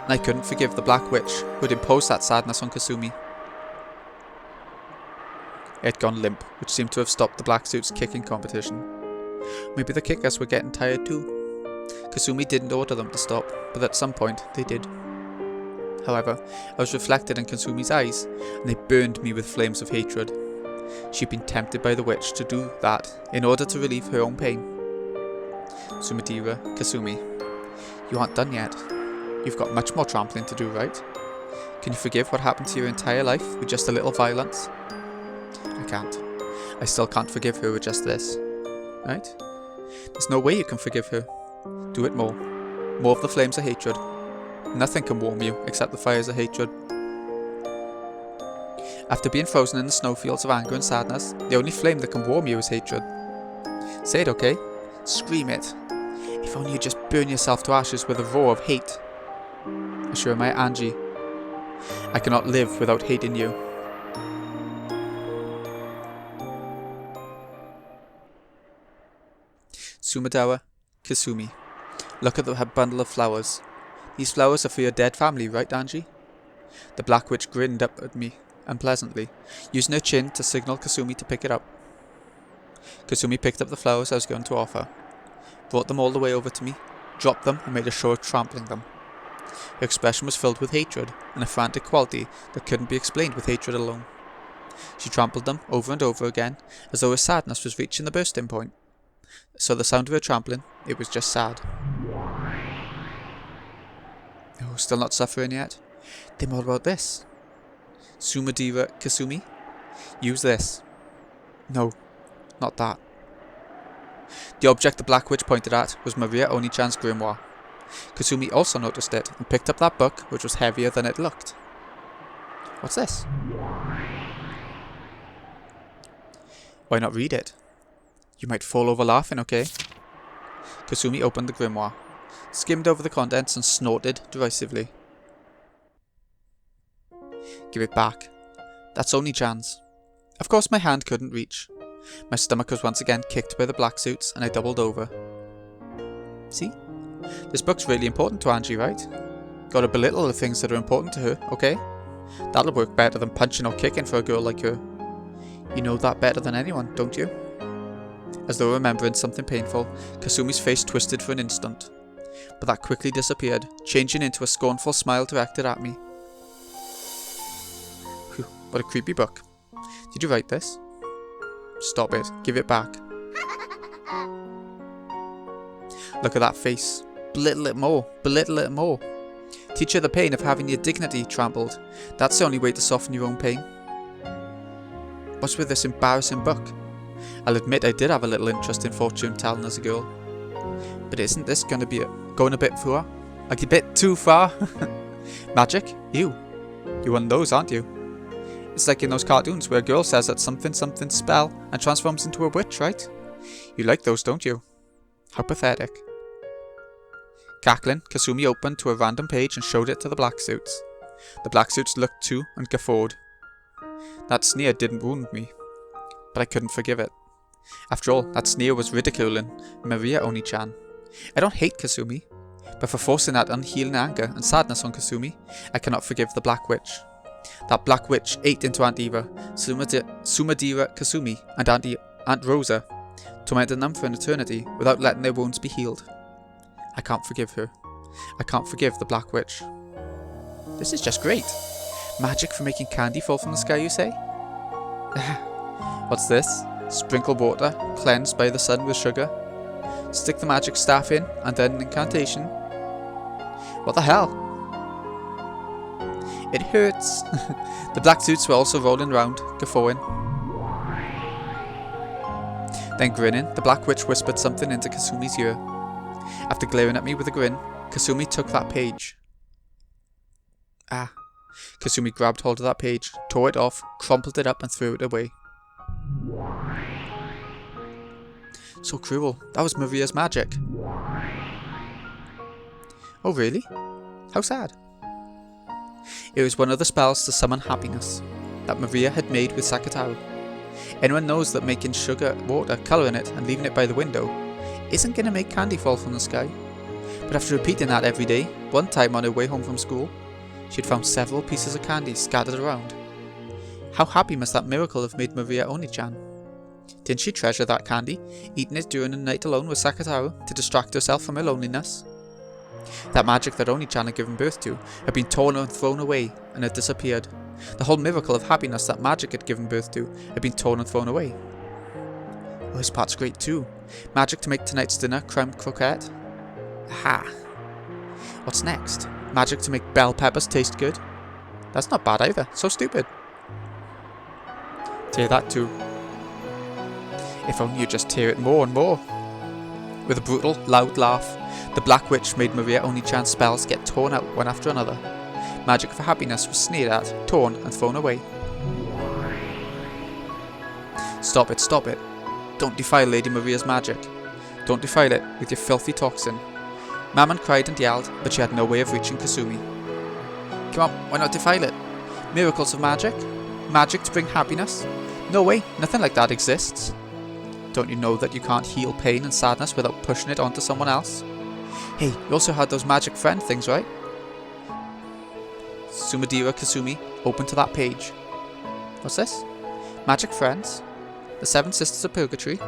Speaker 1: And I couldn't forgive the Black Witch who had imposed that sadness on Kasumi. It had gone limp, which seemed to have stopped the black suit's kicking competition. Maybe the kickers were getting tired too. Kasumi didn't order them to stop, but at some point they did. However, I was reflected in Kasumi's eyes, and they burned me with flames of hatred. She'd been tempted by the witch to do that in order to relieve her own pain. Sumadira, Kasumi, you aren't done yet. You've got much more trampling to do, right? Can you forgive what happened to your entire life with just a little violence? I can't. I still can't forgive her with just this. Right? There's no way you can forgive her. Do it more. More of the flames of hatred. Nothing can warm you except the fires of hatred. After being frozen in the snowfields of anger and sadness, the only flame that can warm you is hatred. Say it, okay? Scream it. If only you just burn yourself to ashes with a roar of hate. Assure my Ange, I cannot live without hating you. Sumadawa, Kasumi, look at the bundle of flowers. These flowers are for your dead family, right, Ange? The Black Witch grinned up at me unpleasantly, using her chin to signal Kasumi to pick it up. Kasumi picked up the flowers I was going to offer, brought them all the way over to me, dropped them and made a show of trampling them. Her expression was filled with hatred, and a frantic quality that couldn't be explained with hatred alone. She trampled them over and over again, as though her sadness was reaching the bursting point. So the sound of her trampling, it was just sad. Oh, still not suffering yet? Then what about this? Sumadira Kasumi? Use this. No, not that. The object the Black Witch pointed at was Maria Oni-chan's grimoire. Kasumi also noticed it and picked up that book, which was heavier than it looked. What's this? Why not read it? You might fall over laughing, okay? Kasumi opened the grimoire, skimmed over the contents and snorted derisively. Give it back. That's only Jan's. Of course my hand couldn't reach. My stomach was once again kicked by the black suits and I doubled over. See? This book's really important to Ange, right? Gotta belittle the things that are important to her, okay? That'll work better than punching or kicking for a girl like her. You know that better than anyone, don't you? As though remembering something painful, Kasumi's face twisted for an instant, but that quickly disappeared, changing into a scornful smile directed at me. Whew, what a creepy book. Did you write this? Stop it. Give it back. Look at that face. Belittle it more. Belittle it more. Teach her the pain of having your dignity trampled. That's the only way to soften your own pain. What's with this embarrassing book? I'll admit I did have a little interest in fortune telling as a girl. But isn't this going to be going a bit far? Like a bit too far? Magic? You're one of those, aren't you? It's like in those cartoons where a girl says that something spell and transforms into a witch, right? You like those, don't you? How pathetic. Cackling, Kasumi opened to a random page and showed it to the black suits. The black suits looked too and guffawed. That sneer didn't wound me, but I couldn't forgive it. After all, that sneer was ridiculing Maria Oni-chan. I don't hate Kasumi, But for forcing that unhealing anger and sadness on Kasumi, I cannot forgive the Black Witch. That Black Witch ate into Aunt Eva, Sumadira Kasumi, and Aunt Rosa, tormenting them for an eternity without letting their wounds be healed. I can't forgive her. I can't forgive the Black Witch. This is just great. Magic for making candy fall from the sky, you say? What's this? Sprinkle water, cleansed by the sun with sugar. Stick the magic staff in, and then an incantation. What the hell? It hurts. The black suits were also rolling round, guffawing. Then grinning, the Black Witch whispered something into Kasumi's ear. After glaring at me with a grin, Kasumi took that page. Kasumi grabbed hold of that page, tore it off, crumpled it up and threw it away. So cruel. That was Maria's magic. Oh really? How sad. It was one of the spells to summon happiness that Maria had made with Sakataru. Anyone knows that making sugar water, colouring it and leaving it by the window isn't going to make candy fall from the sky. But after repeating that every day, one time on her way home from school, she'd found several pieces of candy scattered around. How happy must that miracle have made Maria Oni-chan? Didn't she treasure that candy, eating it during a night alone with Sakataru to distract herself from her loneliness? That magic that Oni-chan had given birth to had been torn and thrown away and had disappeared. The whole miracle of happiness that magic had given birth to had been torn and thrown away. Oh, this part's great too. Magic to make tonight's dinner creme croquette. Aha! What's next? Magic to make bell peppers taste good? That's not bad either. So stupid. Tear that too. If only you just tear it more and more. With a brutal, loud laugh, the Black Witch made Maria Oni-chan's spells get torn out one after another. Magic for happiness was sneered at, torn and thrown away. Stop it, stop it. Don't defile Lady Maria's magic. Don't defile it with your filthy toxin. Mammon cried and yelled, but she had no way of reaching Kasumi. Come on, why not defile it? Miracles of magic? Magic to bring happiness? No way, nothing like that exists. Don't you know that you can't heal pain and sadness without pushing it onto someone else? Hey, you also had those magic friend things, right? Sumadira Kasumi opened to that page. What's this? Magic friends? The 7 Sisters of Purgatory?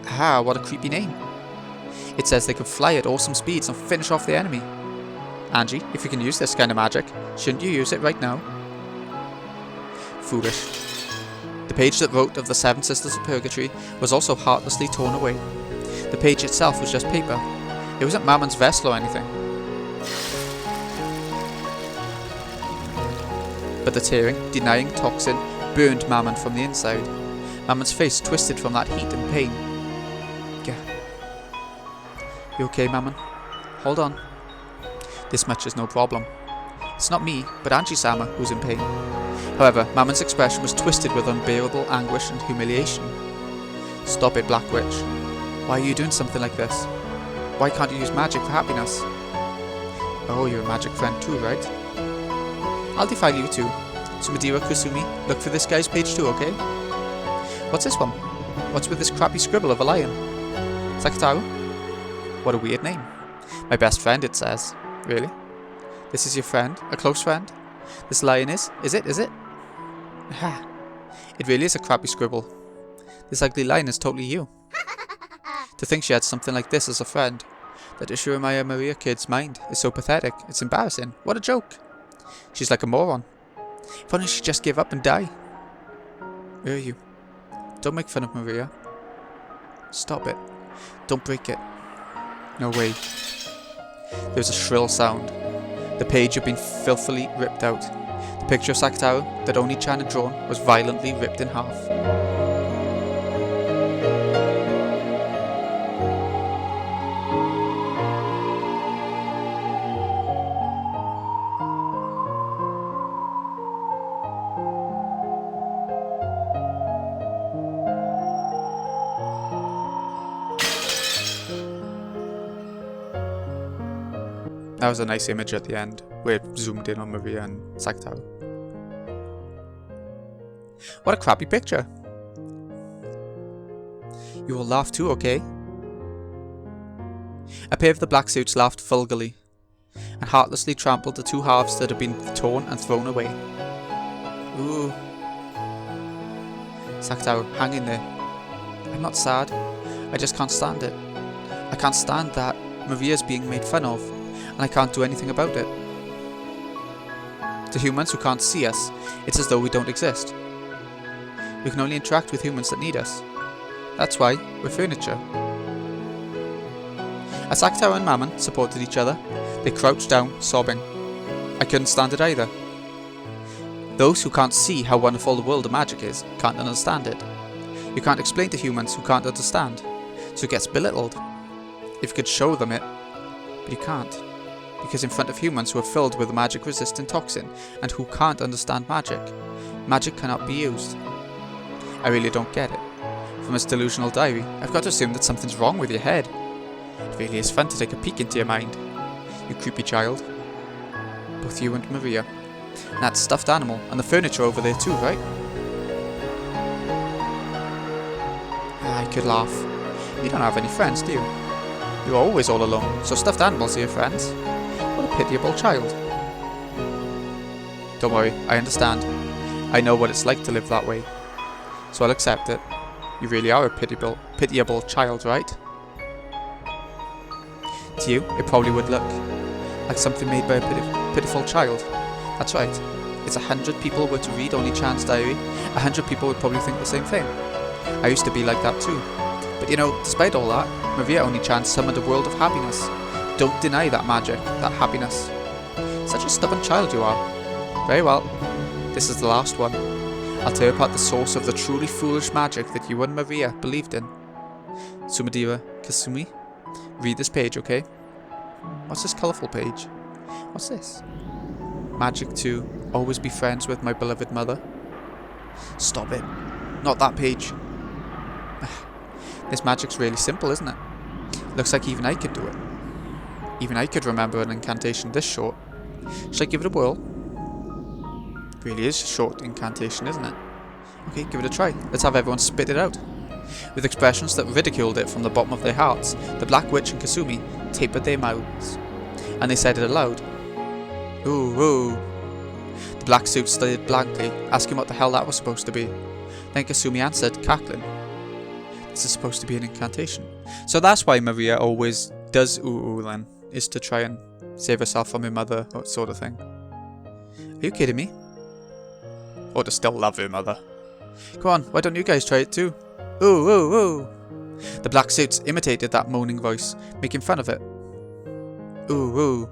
Speaker 1: Ah, what a creepy name. It says they can fly at awesome speeds and finish off the enemy. Ange, if you can use this kind of magic, shouldn't you use it right now? Foolish. The page that wrote of the 7 Sisters of Purgatory was also heartlessly torn away. The page itself was just paper. It wasn't Mammon's vessel or anything. But the tearing, denying toxin burned Mammon from the inside. Mammon's face twisted from that heat and pain. Gah. You okay, Mammon? Hold on. This much is no problem. It's not me, but Angie-sama who's in pain. However, Mammon's expression was twisted with unbearable anguish and humiliation. Stop it, Black Witch. Why are you doing something like this? Why can't you use magic for happiness? Oh, you're a magic friend too, right? I'll defile you too. Sumadira Kasumi, look for this guy's page too, okay? What's this one? What's with this crappy scribble of a lion? Sakataru? What a weird name. My best friend, it says. Really? This is your friend? A close friend? This lion is? Is it? Ha! It really is a crappy scribble. This ugly lion is totally you. To think she had something like this as a friend. That Ishiromaya Maria kid's mind is so pathetic. It's embarrassing. What a joke. She's like a moron. If only she'd just give up and die. Where are you? Don't make fun of Maria. Stop it. Don't break it. No way. There was a shrill sound. The page had been filthily ripped out. The picture of Sakataru that Oni-chan had drawn was violently ripped in half. That was a nice image at the end, where it zoomed in on Maria and Sakataru. What a crappy picture! You will laugh too, okay? A pair of the black suits laughed vulgarly, and heartlessly trampled the two halves that had been torn and thrown away. Ooh. Sakatao, hang in there. I'm not sad. I just can't stand it. I can't stand that Maria's being made fun of, and I can't do anything about it. To humans who can't see us, it's as though we don't exist. We can only interact with humans that need us. That's why we're furniture. As Sakatao and Mammon supported each other, they crouched down, sobbing. I couldn't stand it either. Those who can't see how wonderful the world of magic is can't understand it. You can't explain to humans who can't understand, so it gets belittled. If you could show them it, but you can't. Because in front of humans who are filled with a magic-resistant toxin and who can't understand magic, magic cannot be used. I really don't get it. From his delusional diary, I've got to assume that something's wrong with your head. It really is fun to take a peek into your mind, you creepy child. Both you and Maria. And that stuffed animal, and the furniture over there too, right? I could laugh. You don't have any friends, do you? You're always all alone, so stuffed animals are your friends. What a pitiable child. Don't worry, I understand. I know what it's like to live that way. So I'll accept it. You really are a pitiable child, right? To you, it probably would look like something made by a pitiful child. That's right. It's 100 people were to read Oni-chan's diary, 100 people would probably think the same thing. I used to be like that too. But you know, despite all that, Maria Oni-chan summoned a world of happiness. Don't deny that magic, that happiness. Such a stubborn child you are. Very well. This is the last one. I'll tear apart the source of the truly foolish magic that you and Maria believed in. Sumadira Kasumi, read this page, okay? What's this colourful page? What's this? Magic to always be friends with my beloved mother. Stop it. Not that page. This magic's really simple, isn't it? Looks like even I could do it. Even I could remember an incantation this short. Should I give it a whirl? Really is a short incantation, isn't it? Okay, give it a try. Let's have everyone spit it out. With expressions that ridiculed it from the bottom of their hearts, the Black Witch and Kasumi tapered their mouths, and they said it aloud. Ooh, ooh. The black suit stared blankly, asking what the hell that was supposed to be. Then Kasumi answered, cackling. This is supposed to be an incantation. So that's why Maria always does ooh ooh then, is to try and save herself from her mother, or sort of thing. Are you kidding me? Or to still love her mother. Come on, why don't you guys try it too? Ooh, ooh, ooh. The black suits imitated that moaning voice, making fun of it. Ooh, ooh.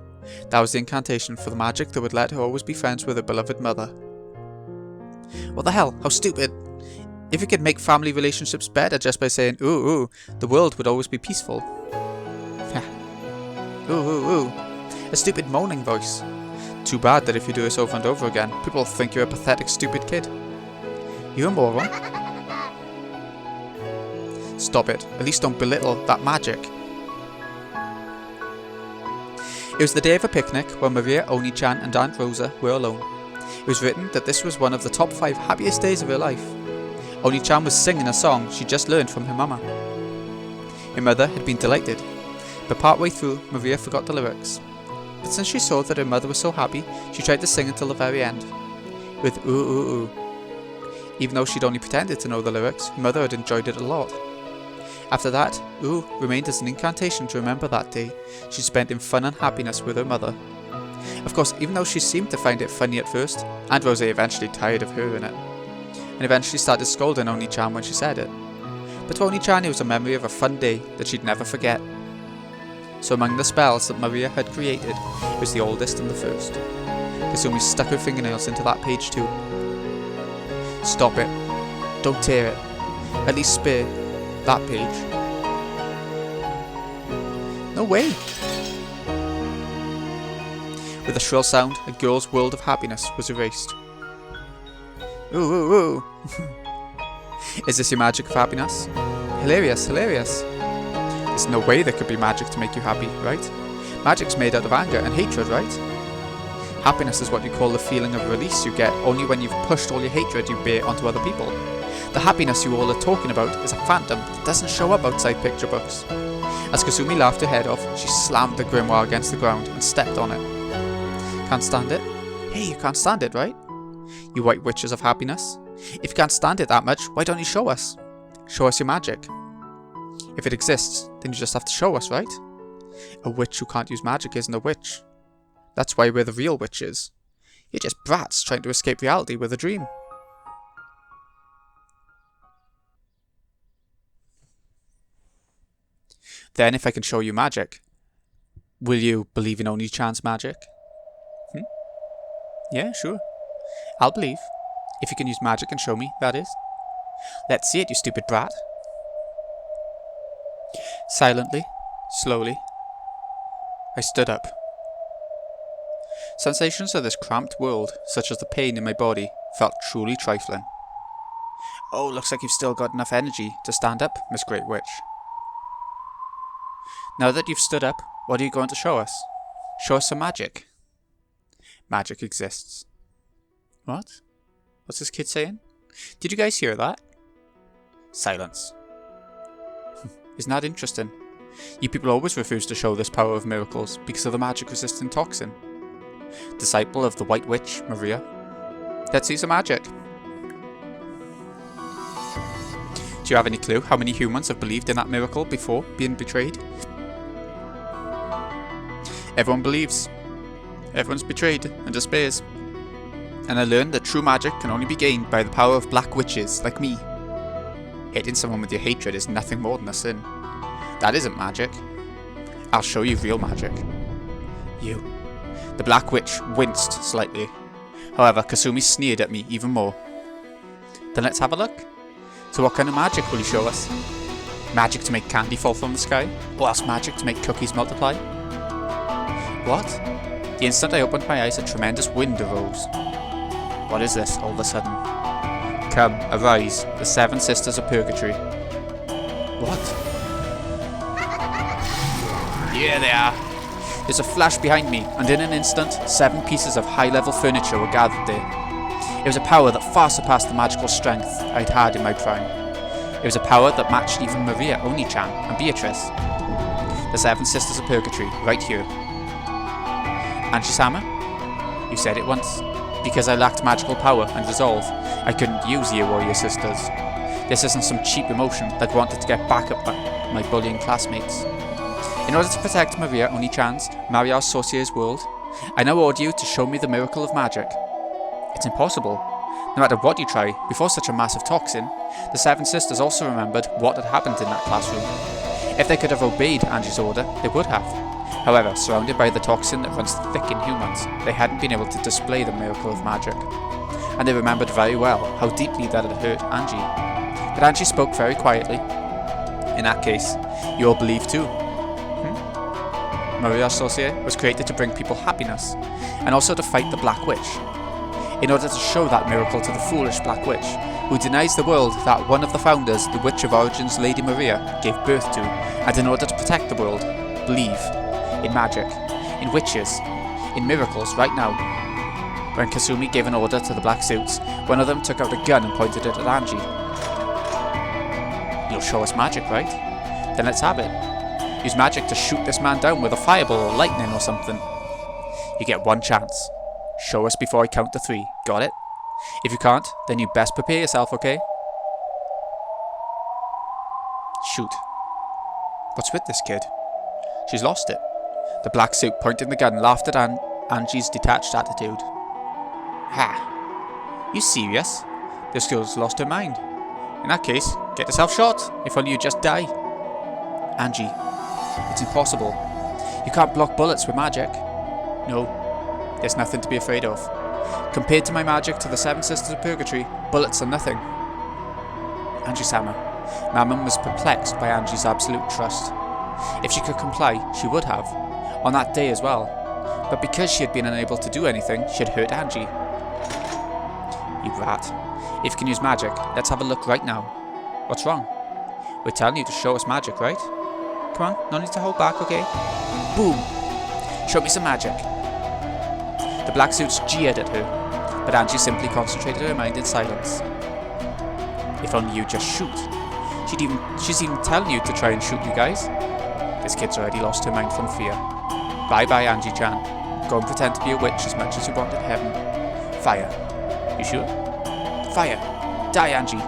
Speaker 1: That was the incantation for the magic that would let her always be friends with her beloved mother. What the hell? How stupid. If you could make family relationships better just by saying ooh, ooh, the world would always be peaceful. Ooh, ooh, ooh. A stupid moaning voice. Too bad that if you do this over and over again, people will think you're a pathetic, stupid kid. You're a moron. Stop it. At least don't belittle that magic. It was the day of a picnic where Maria, Oni-chan and Aunt Rosa were alone. It was written that this was one of the top 5 happiest days of her life. Oni-chan was singing a song she just learned from her mama. Her mother had been delighted, but partway through, Maria forgot the lyrics. But since she saw that her mother was so happy, she tried to sing until the very end, with ooh ooh ooh. Even though she'd only pretended to know the lyrics, her mother had enjoyed it a lot. After that, ooh remained as an incantation to remember that day she spent in fun and happiness with her mother. Of course, even though she seemed to find it funny at first, Aunt Rosa eventually tired of hearing it, and eventually started scolding Oni-chan when she said it. But to Oni-chan it was a memory of a fun day that she'd never forget. So among the spells that Maria had created, it was the oldest and the first. Kasumi stuck her fingernails into that page too. Stop it. Don't tear it. At least spare that page. No way! With a shrill sound, a girl's world of happiness was erased. Ooh, ooh, ooh. Is this your magic of happiness? Hilarious, hilarious. There's no way there could be magic to make you happy, right? Magic's made out of anger and hatred, right? Happiness is what you call the feeling of release you get only when you've pushed all your hatred you bear onto other people. The happiness you all are talking about is a phantom that doesn't show up outside picture books. As Kasumi laughed her head off, she slammed the grimoire against the ground and stepped on it. Can't stand it? Hey, you can't stand it, right? You white witches of happiness. If you can't stand it that much, why don't you show us? Show us your magic. If it exists, then you just have to show us, right? A witch who can't use magic isn't a witch. That's why we're the real witches. You're just brats trying to escape reality with a dream. Then if I can show you magic, will you believe in only chance magic? Yeah, sure. I'll believe. If you can use magic and show me, that is. Let's see it, you stupid brat. Silently, slowly, I stood up. Sensations of this cramped world, such as the pain in my body, felt truly trifling. Oh, looks like you've still got enough energy to stand up, Miss Great Witch. Now that you've stood up, what are you going to show us? Show us some magic. Magic exists. What? What's this kid saying? Did you guys hear that? Silence. Isn't that interesting? You people always refuse to show this power of miracles because of the magic-resistant toxin. Disciple of the White Witch, Maria. Let's see some magic. Do you have any clue how many humans have believed in that miracle before being betrayed? Everyone believes. Everyone's betrayed and despairs. And I learned that true magic can only be gained by the power of black witches like me. Hating someone with your hatred is nothing more than a sin. That isn't magic. I'll show you real magic. You. The Black Witch winced slightly. However, Kasumi sneered at me even more. Then let's have a look. So what kind of magic will you show us? Magic to make candy fall from the sky? Or else magic to make cookies multiply? What? The instant I opened my eyes, a tremendous wind arose. What is this, all of a sudden? Come, arise, the 7 sisters of Purgatory. What? Here they are. There's a flash behind me, and in an instant, 7 pieces of high-level furniture were gathered there. It was a power that far surpassed the magical strength I'd had in my prime. It was a power that matched even Maria, Oni-chan, and Beatrice. The 7 sisters of Purgatory, right here. Ange-sama? You said it once. Because I lacked magical power and resolve, I couldn't use your warrior sisters. This isn't some cheap emotion that wanted to get back at my bullying classmates. In order to protect Maria Oni-chan's Mario Sorcier's world, I now order you to show me the miracle of magic. It's impossible. No matter what you try, before such a massive toxin, the 7 sisters also remembered what had happened in that classroom. If they could have obeyed Ange's order, they would have. However, surrounded by the toxin that runs thick in humans, they hadn't been able to display the miracle of magic. And they remembered very well how deeply that had hurt Ange. But Ange spoke very quietly. In that case, you all believe too. Maria Sorcier was created to bring people happiness, and also to fight the Black Witch. In order to show that miracle to the foolish Black Witch, who denies the world that one of the founders, the Witch of Origins Lady Maria, gave birth to, and in order to protect the world, believe in magic, in witches, in miracles right now. When Kasumi gave an order to the black suits, one of them took out a gun and pointed it at Ange. You'll show us magic, right? Then let's have it. Use magic to shoot this man down with a fireball or lightning or something. You get 1 chance. Show us before I count to 3. Got it? If you can't, then you best prepare yourself, okay? Shoot. What's with this kid? She's lost it. The black suit pointing the gun laughed at Ange's detached attitude. Ha! You serious? This girl's lost her mind. In that case, get yourself shot, if only you just die. Ange, it's impossible. You can't block bullets with magic. No, there's nothing to be afraid of. Compared to my magic to the 7 Sisters of Purgatory, bullets are nothing. Ange-sama. Mammon was perplexed by Ange's absolute trust. If she could comply, she would have, on that day as well. But because she had been unable to do anything, she had hurt Ange. You rat. If you can use magic, let's have a look right now. What's wrong? We're telling you to show us magic, right? Come on, no need to hold back, okay? Boom! Show me some magic. The black suits jeered at her, but Ange simply concentrated her mind in silence. If only you just shoot. She's even telling you to try and shoot you guys. This kid's already lost her mind from fear. Bye-bye, Angie-chan. Go and pretend to be a witch as much as you want in heaven. Fire. You sure? Fire. Die, Angie.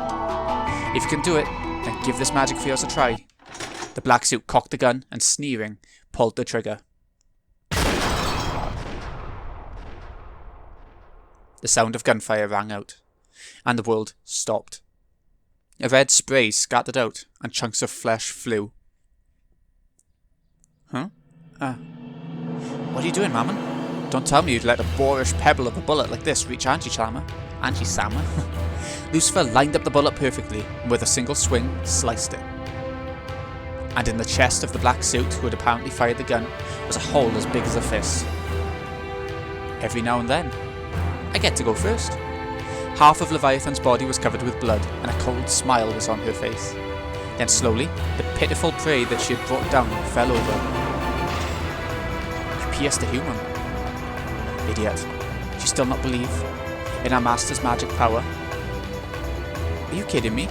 Speaker 1: If you can do it, then give this magic of yours a try. The black suit cocked the gun and, sneering, pulled the trigger. The sound of gunfire rang out, and the world stopped. A red spray scattered out, and chunks of flesh flew. Huh? What are you doing, Mammon? Don't tell me you'd let a boorish pebble of a bullet like this reach Angie-sama. Angie-sama? Lucifer lined up the bullet perfectly, and with a single swing, sliced it. And in the chest of the black suit, who had apparently fired the gun, was a hole as big as a fist. Every now and then, I get to go first. Half of Leviathan's body was covered with blood, and a cold smile was on her face. Then slowly, the pitiful prey that she had brought down fell over. You pierced a human. Idiot. Do you still not believe in our master's magic power? Are you kidding me?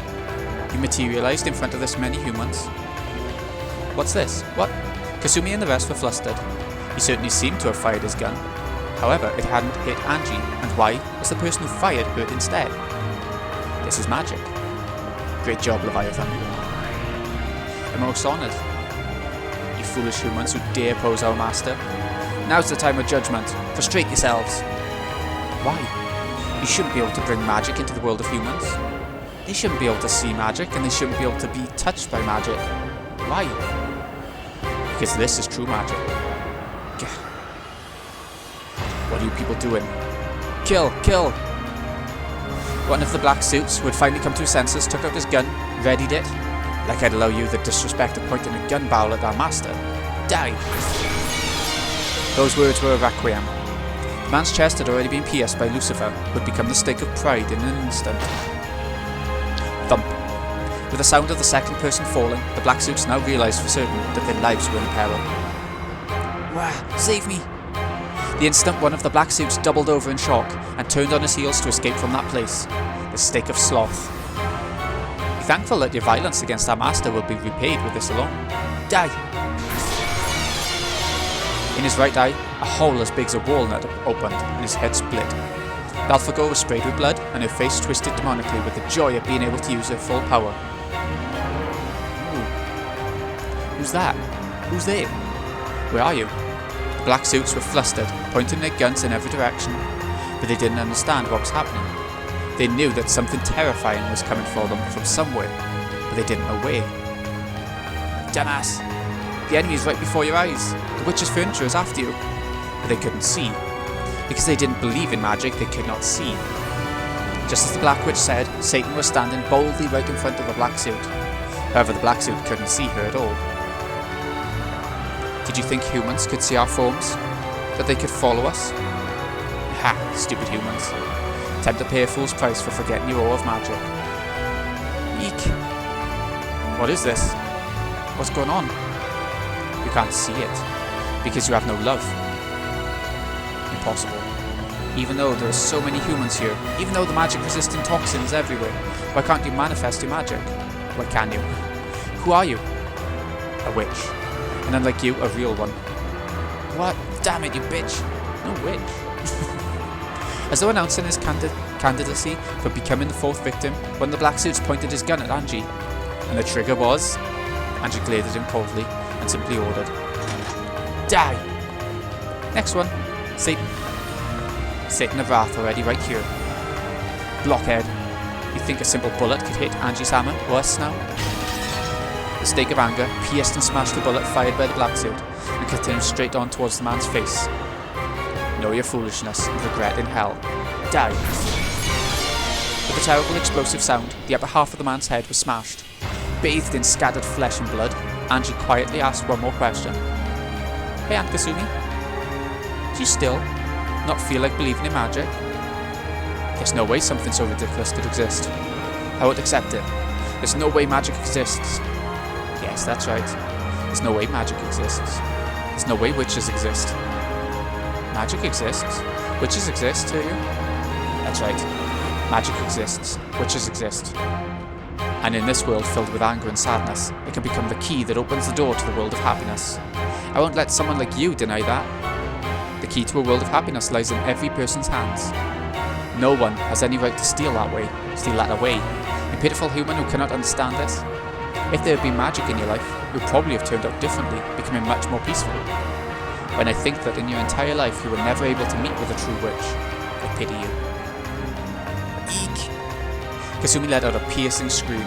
Speaker 1: You materialized in front of this many humans. What's this? What? Kasumi and the rest were flustered. He certainly seemed to have fired his gun. However, it hadn't hit Angie, and why was the person who fired hurt instead? This is magic. Great job, Leviathan. I'm most honoured. You foolish humans who dare oppose our master. Now's the time of judgment. Prostrate yourselves. Why? You shouldn't be able to bring magic into the world of humans. They shouldn't be able to see magic, and they shouldn't be able to be touched by magic. Why? Because this is true magic. What are you people doing? Kill! Kill! One of the black suits, who had finally come to his senses, took out his gun, readied it. Like I'd allow you the disrespect of pointing a gun barrel at our master. Die! Those words were a requiem. The man's chest had already been pierced by Lucifer, who had become the stake of pride in an instant. Thump! With the sound of the second person falling, the black suits now realised for certain that their lives were in peril. Wah! Save me! The instant one of the black suits doubled over in shock and turned on his heels to escape from that place, the stake of sloth. Be thankful that your violence against our master will be repaid with this alone. Die! In his right eye, a hole as big as a walnut opened and his head split. Belphegor was sprayed with blood and her face twisted demonically with the joy of being able to use her full power. Ooh. Who's that? Who's there? Where are you? The black suits were flustered, pointing their guns in every direction, but they didn't understand what was happening. They knew that something terrifying was coming for them from somewhere, but they didn't know where. Dumbass! The enemy is right before your eyes. The witch's furniture is after you. But they couldn't see. Because they didn't believe in magic, they could not see. Just as the Black Witch said, Satan was standing boldly right in front of the black suit. However, the black suit couldn't see her at all. Did you think humans could see our forms? That they could follow us? Ha, stupid humans. Time to pay a fool's price for forgetting your awe of magic. Eek! What is this? What's going on? You can't see it, because you have no love. Impossible. Even though there are so many humans here, even though the magic-resistant toxins everywhere, why can't you manifest your magic? Why can you? Who are you? A witch. And unlike you, a real one. What? Damn it, you bitch! No witch. As though announcing his candidacy for becoming the fourth victim, one of the black suits pointed his gun at Angie. And the trigger was... Angie glared at him coldly and simply ordered, Die! Next one. Satan. Satan of Wrath already right here. Blockhead. You think a simple bullet could hit Angie-sama or us now? The stake of anger pierced and smashed the bullet fired by the black suit and continued straight on towards the man's face. Know your foolishness and regret in hell. Die! With a terrible explosive sound, the upper half of the man's head was smashed. Bathed in scattered flesh and blood, Angie quietly asked one more question. Hey Aunt Kasumi, do you still not feel like believing in magic? There's no way something so ridiculous could exist. I won't accept it. There's no way magic exists. Yes, that's right. There's no way magic exists. There's no way witches exist. Magic exists. Witches exist, hear you? That's right. Magic exists. Witches exist. And in this world filled with anger and sadness, it can become the key that opens the door to the world of happiness. I won't let someone like you deny that. The key to a world of happiness lies in every person's hands. No one has any right to steal that away. You pitiful human who cannot understand this. If there had been magic in your life, it would probably have turned out differently, becoming much more peaceful. When I think that in your entire life you were never able to meet with a true witch, I pity you. Eek! Kasumi let out a piercing scream.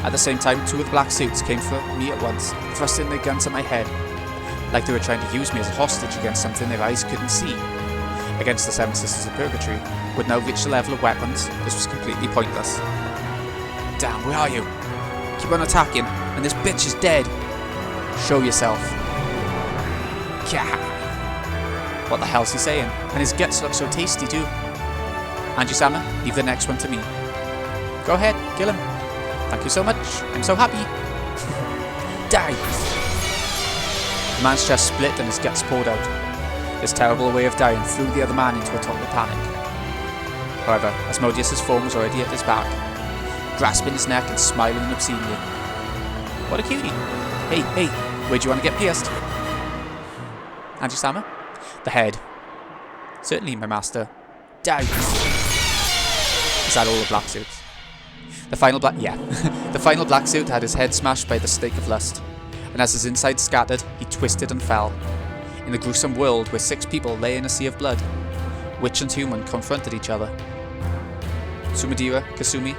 Speaker 1: At the same time, two of the black suits came for me at once, thrusting their guns at my head, like they were trying to use me as a hostage against something their eyes couldn't see. Against the Seven Sisters of Purgatory, who had now reached the level of weapons, this was completely pointless. Damn, where are you? Keep on attacking, and this bitch is dead. Show yourself. Kah! What the hell's he saying? And his guts look so tasty too. Ange-sama, leave the next one to me. Go ahead, kill him. Thank you so much. I'm so happy. Die! The man's chest split and his guts poured out. This terrible way of dying threw the other man into a total panic. However, Asmodeus' form was already at his back, grasping his neck and smiling obscenely. What a cutie! Hey, where do you want to get pierced? Ange-sama? The head. Certainly, my master. Die! Is that all the black suits? The final black suit had his head smashed by the stake of lust, and as his insides scattered, he twisted and fell. In the gruesome world where 6 people lay in a sea of blood, witch and human confronted each other. Sumadira, Kasumi,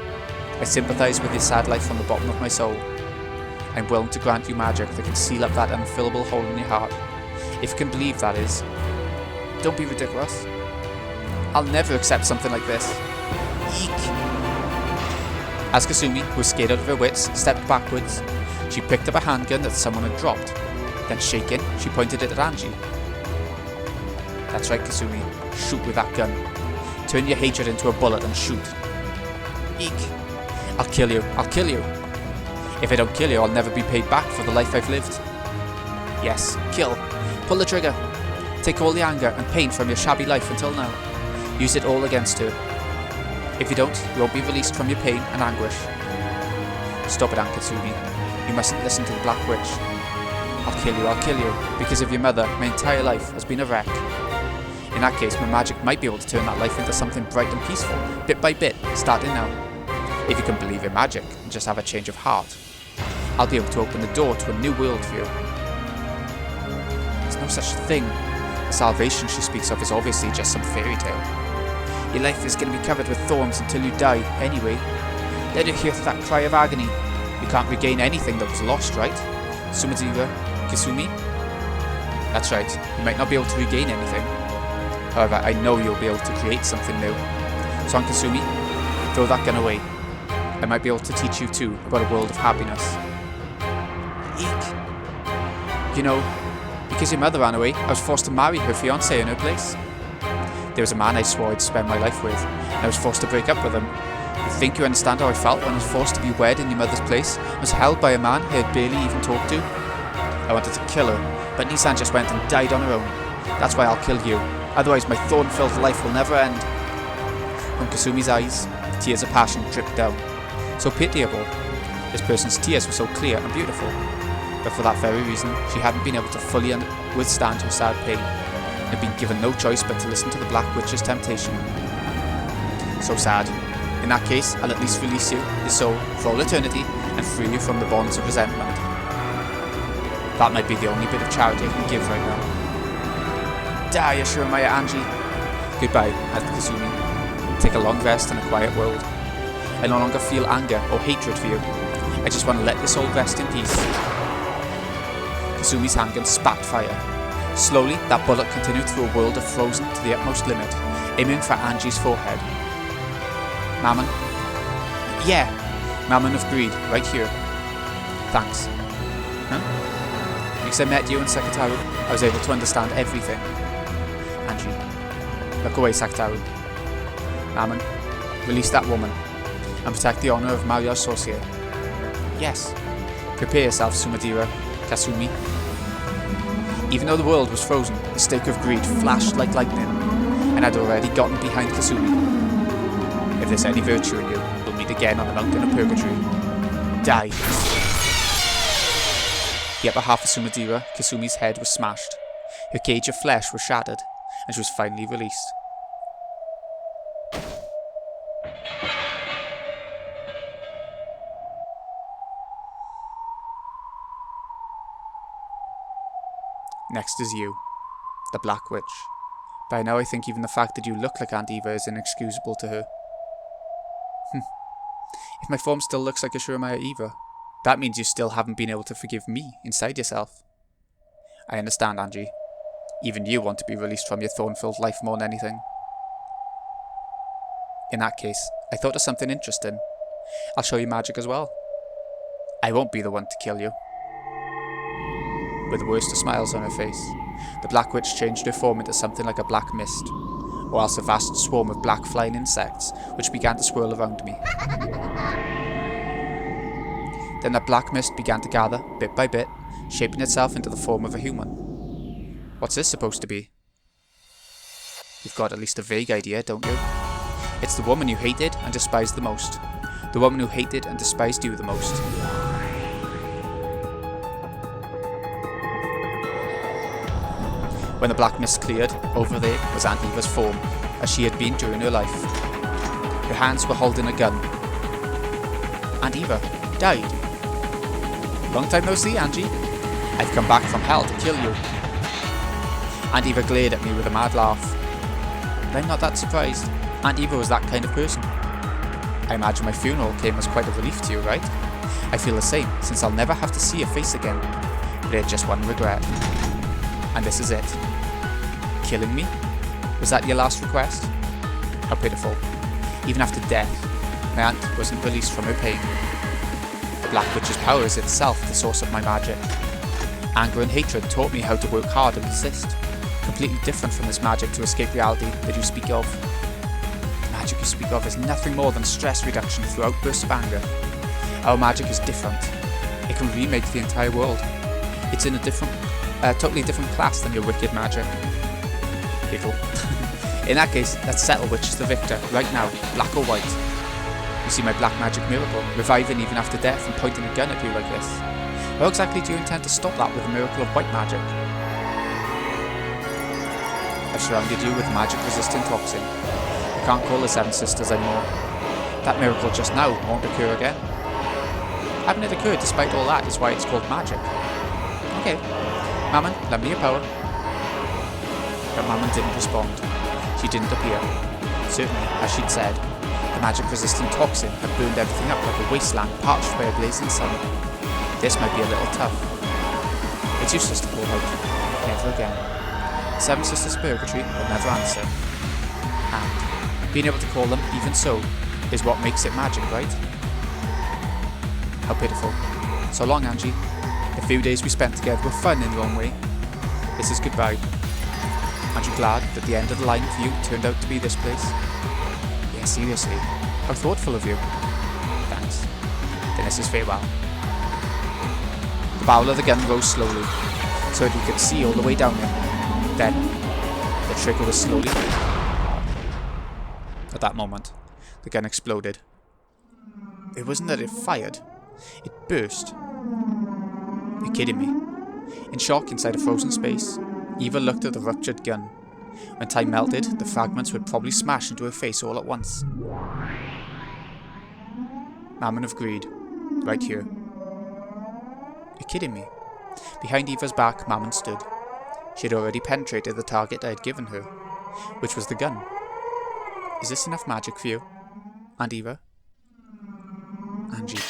Speaker 1: I sympathize with your sad life from the bottom of my soul. I'm willing to grant you magic that can seal up that unfillable hole in your heart, if you can believe that is. Don't be ridiculous. I'll never accept something like this. Eek! As Kasumi, who was scared out of her wits, stepped backwards, she picked up a handgun that someone had dropped. Then shaking, she pointed it at Ange. That's right, Kasumi. Shoot with that gun. Turn your hatred into a bullet and shoot. Eek! I'll kill you. If I don't kill you, I'll never be paid back for the life I've lived. Yes, kill. Pull the trigger. Take all the anger and pain from your shabby life until now. Use it all against her. If you don't, you won't be released from your pain and anguish. Stop it, Kasumi. You mustn't listen to the Black Witch. I'll kill you. Because of your mother, my entire life has been a wreck. In that case, my magic might be able to turn that life into something bright and peaceful, bit by bit, starting now. If you can believe in magic and just have a change of heart, I'll be able to open the door to a new world for you. There's no such thing. The salvation she speaks of is obviously just some fairy tale. Your life is going to be covered with thorns until you die, anyway. Let her hear that cry of agony. You can't regain anything that was lost, right? Sumadira, Kasumi? That's right, you might not be able to regain anything. However, I know you'll be able to create something new. So on Kasumi, throw that gun away. I might be able to teach you too about a world of happiness. Eek. You know, because your mother ran away, I was forced to marry her fiancé in her place. There was a man I swore I'd spend my life with, and I was forced to break up with him. You think you understand how I felt when I was forced to be wed in your mother's place, and was held by a man I had barely even talked to? I wanted to kill her, but Nissan just went and died on her own. That's why I'll kill you, otherwise my thorn-filled life will never end. From Kasumi's eyes, tears of passion dripped down. So pitiable. This person's tears were so clear and beautiful. But for that very reason, she hadn't been able to fully withstand her sad pain, and had been given no choice but to listen to the Black Witch's temptation. So sad. In that case, I'll at least release you, your soul, for all eternity, and free you from the bonds of resentment. That might be the only bit of charity I can give right now. Die, Ashiramaya Ange. Goodbye, Kasumi. Take a long rest in a quiet world. I no longer feel anger or hatred for you. I just want to let this soul rest in peace. Kasumi's handgun spat fire. Slowly, that bullet continued through a world of frozen to the utmost limit, aiming for Ange's forehead. Mammon? Yeah, Mammon of Greed, right here. Thanks. Huh? Because I met you in Sakataru, I was able to understand everything. Ange. Look away, Sakataru. Mammon, release that woman, and protect the honor of Mario Sorcier. Yes. Prepare yourself, Sumadira, Kasumi. Even though the world was frozen, the stake of greed flashed like lightning, and I'd already gotten behind Kasumi. If there's any virtue in you, we'll meet again on the mountain of Purgatory. Die. The upper half of Sumadira, Kasumi's head, was smashed. Her cage of flesh was shattered, and she was finally released. Next is you, the Black Witch. By now I think even the fact that you look like Aunt Eva is inexcusable to her. If my form still looks like a Shuremaya Eva, that means you still haven't been able to forgive me inside yourself. I understand, Ange. Even you want to be released from your thorn-filled life more than anything. In that case, I thought of something interesting. I'll show you magic as well. I won't be the one to kill you. With the worst of smiles on her face, the Black Witch changed her form into something like a black mist, or else a vast swarm of black flying insects which began to swirl around me. Then the black mist began to gather, bit by bit, shaping itself into the form of a human. What's this supposed to be? You've got at least a vague idea, don't you? It's the woman you hated and despised the most. The woman who hated and despised you the most. When the black mist cleared, over there was Aunt Eva's form, as she had been during her life. Her hands were holding a gun. Aunt Eva died. Long time no see, Ange. I've come back from hell to kill you. Aunt Eva glared at me with a mad laugh. But I'm not that surprised. Aunt Eva was that kind of person. I imagine my funeral came as quite a relief to you, right? I feel the same, since I'll never have to see your face again. But I had just one regret. And this is it. Killing me? Was that your last request? How pitiful. Even after death, my aunt wasn't released from her pain. The Black Witch's power is itself the source of my magic. Anger and hatred taught me how to work hard and persist. Completely different from this magic to escape reality that you speak of. The magic you speak of is nothing more than stress reduction through outbursts of anger. Our magic is different. It can remake the entire world. It's in a totally different class than your wicked magic. Giggle. In that case, let's settle which is the victor, right now, black or white. You see my black magic miracle, reviving even after death and pointing a gun at you like this. How exactly do you intend to stop that with a miracle of white magic? I've surrounded you with magic-resistant toxin. You can't call the Seven Sisters anymore. That miracle just now won't occur again. Having it occur despite all that is why it's called magic. Okay, Mammon, lend me your power. But Mammon didn't respond. She didn't appear. Certainly, as she'd said, the magic-resistant toxin had burned everything up like a wasteland parched by a blazing sun. This might be a little tough. It's useless to call out. Never again. Seven Sisters Purgatory will never answer. And being able to call them even so is what makes it magic, right? How pitiful. So long, Ange. The few days we spent together were fun in their own way. This is goodbye. Aren't you glad that the end of the line for you turned out to be this place? Yeah, seriously. How thoughtful of you. Thanks. Then this is farewell. The barrel of the gun rose slowly, so that we could see all the way down it. Then, the trigger was slowly... At that moment, the gun exploded. It wasn't that it fired. It burst. You're kidding me. In shock inside a frozen space, Eva looked at the ruptured gun. When time melted, the fragments would probably smash into her face all at once. Mammon of Greed. Right here. You're kidding me. Behind Eva's back, Mammon stood. She had already penetrated the target I had given her, which was the gun. Is this enough magic for you, Aunt Eva? Ange.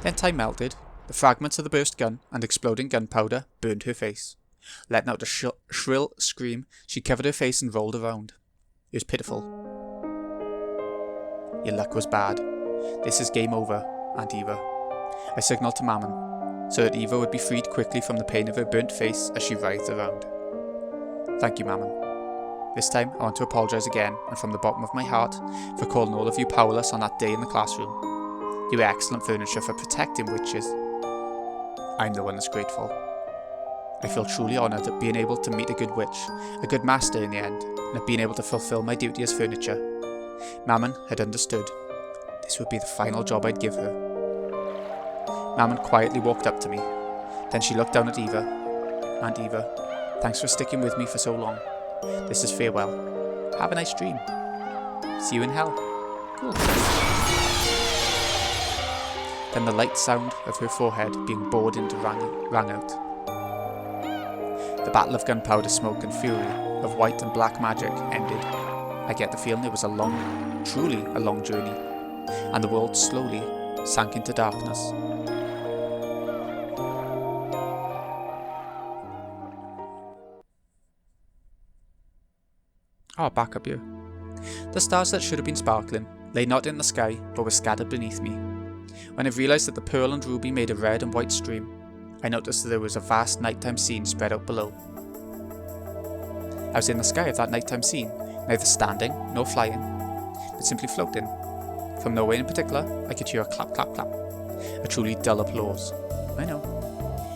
Speaker 1: Then time melted. The fragments of the burst gun and exploding gunpowder burned her face. Letting out a shrill scream, she covered her face and rolled around. It was pitiful. Your luck was bad. This is game over, Aunt Eva. I signalled to Mammon, so that Eva would be freed quickly from the pain of her burnt face as she writhed around. Thank you, Mammon. This time, I want to apologise again, and from the bottom of my heart, for calling all of you powerless on that day in the classroom. You were excellent furniture for protecting witches. I'm the one that's grateful. I feel truly honoured at being able to meet a good witch, a good master in the end, and at being able to fulfil my duty as furniture. Mammon had understood, This would be the final job I'd give her. Mammon quietly walked up to me. Then she looked down at Eva. Aunt Eva, thanks for sticking with me for so long. This is farewell. Have a nice dream. See you in hell. Cool. Then the light sound of her forehead being bored into rang out. The battle of gunpowder smoke and fury, of white and black magic, ended. I get the feeling it was truly a long journey, and the world slowly sank into darkness. Back up here. The stars that should have been sparkling lay not in the sky, but were scattered beneath me. When I realised that the pearl and ruby made a red and white stream, I noticed that there was a vast nighttime scene spread out below. I was in the sky of that nighttime scene, neither standing nor flying, but simply floating. From nowhere in particular, I could hear a clap, clap, clap. A truly dull applause. I know.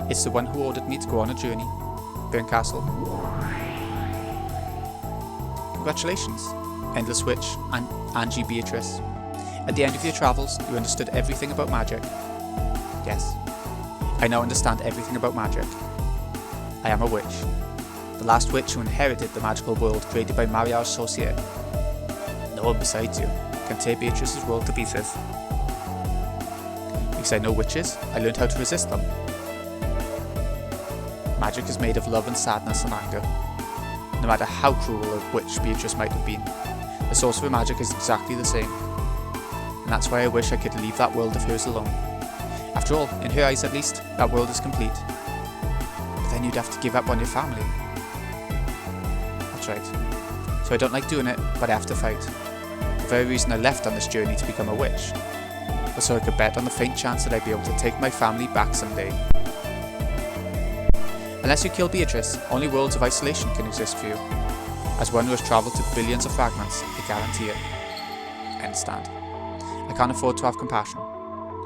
Speaker 1: It's the one who ordered me to go on a journey. Castle. Congratulations, Endless Witch and Ange Beatrice. At the end of your travels, you understood everything about magic. Yes, I now understand everything about magic. I am a witch. The last witch who inherited the magical world created by Mariage Sorcier. No one besides you can tear Beatrice's world to pieces. Because I know witches, I learned how to resist them. Magic is made of love and sadness and anger. No matter how cruel a witch Beatrice might have been, the source of her magic is exactly the same. And that's why I wish I could leave that world of hers alone. After all, in her eyes at least, that world is complete. But then you'd have to give up on your family. That's right. So I don't like doing it, but I have to fight. The very reason I left on this journey to become a witch was so I could bet on the faint chance that I'd be able to take my family back someday. Unless you kill Beatrice, only worlds of isolation can exist for you. As one who has travelled to billions of fragments, I guarantee it. I understand. I can't afford to have compassion.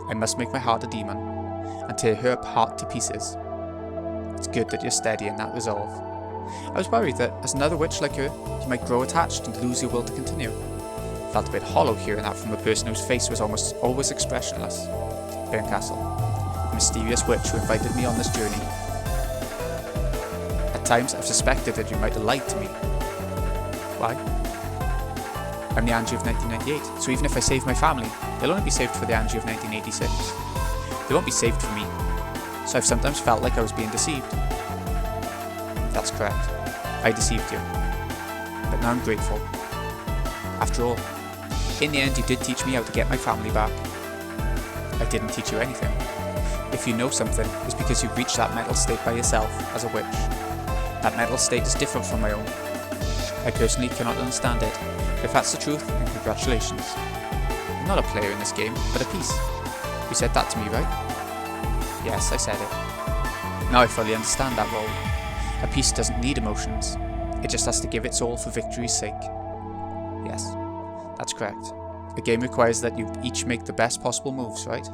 Speaker 1: I must make my heart a demon, and tear her apart to pieces. It's good that you're steady in that resolve. I was worried that, as another witch like her, you might grow attached and lose your will to continue. Felt a bit hollow hearing that from a person whose face was almost always expressionless. Castle, the mysterious witch who invited me on this journey. At times I've suspected that you might have lied to me. Why? I'm the Ange of 1998, so even if I save my family, they'll only be saved for the Ange of 1986. They won't be saved for me, so I've sometimes felt like I was being deceived. That's correct, I deceived you, but now I'm grateful. After all, in the end you did teach me how to get my family back. I didn't teach you anything. If you know something, it's because you've reached that mental state by yourself as a witch. That mental state is different from my own. I personally cannot understand it. If that's the truth, then congratulations. I'm not a player in this game, but a piece. You said that to me, right? Yes, I said it. Now I fully understand that role. A piece doesn't need emotions. It just has to give its all for victory's sake. Yes, that's correct. A game requires that you each make the best possible moves, right?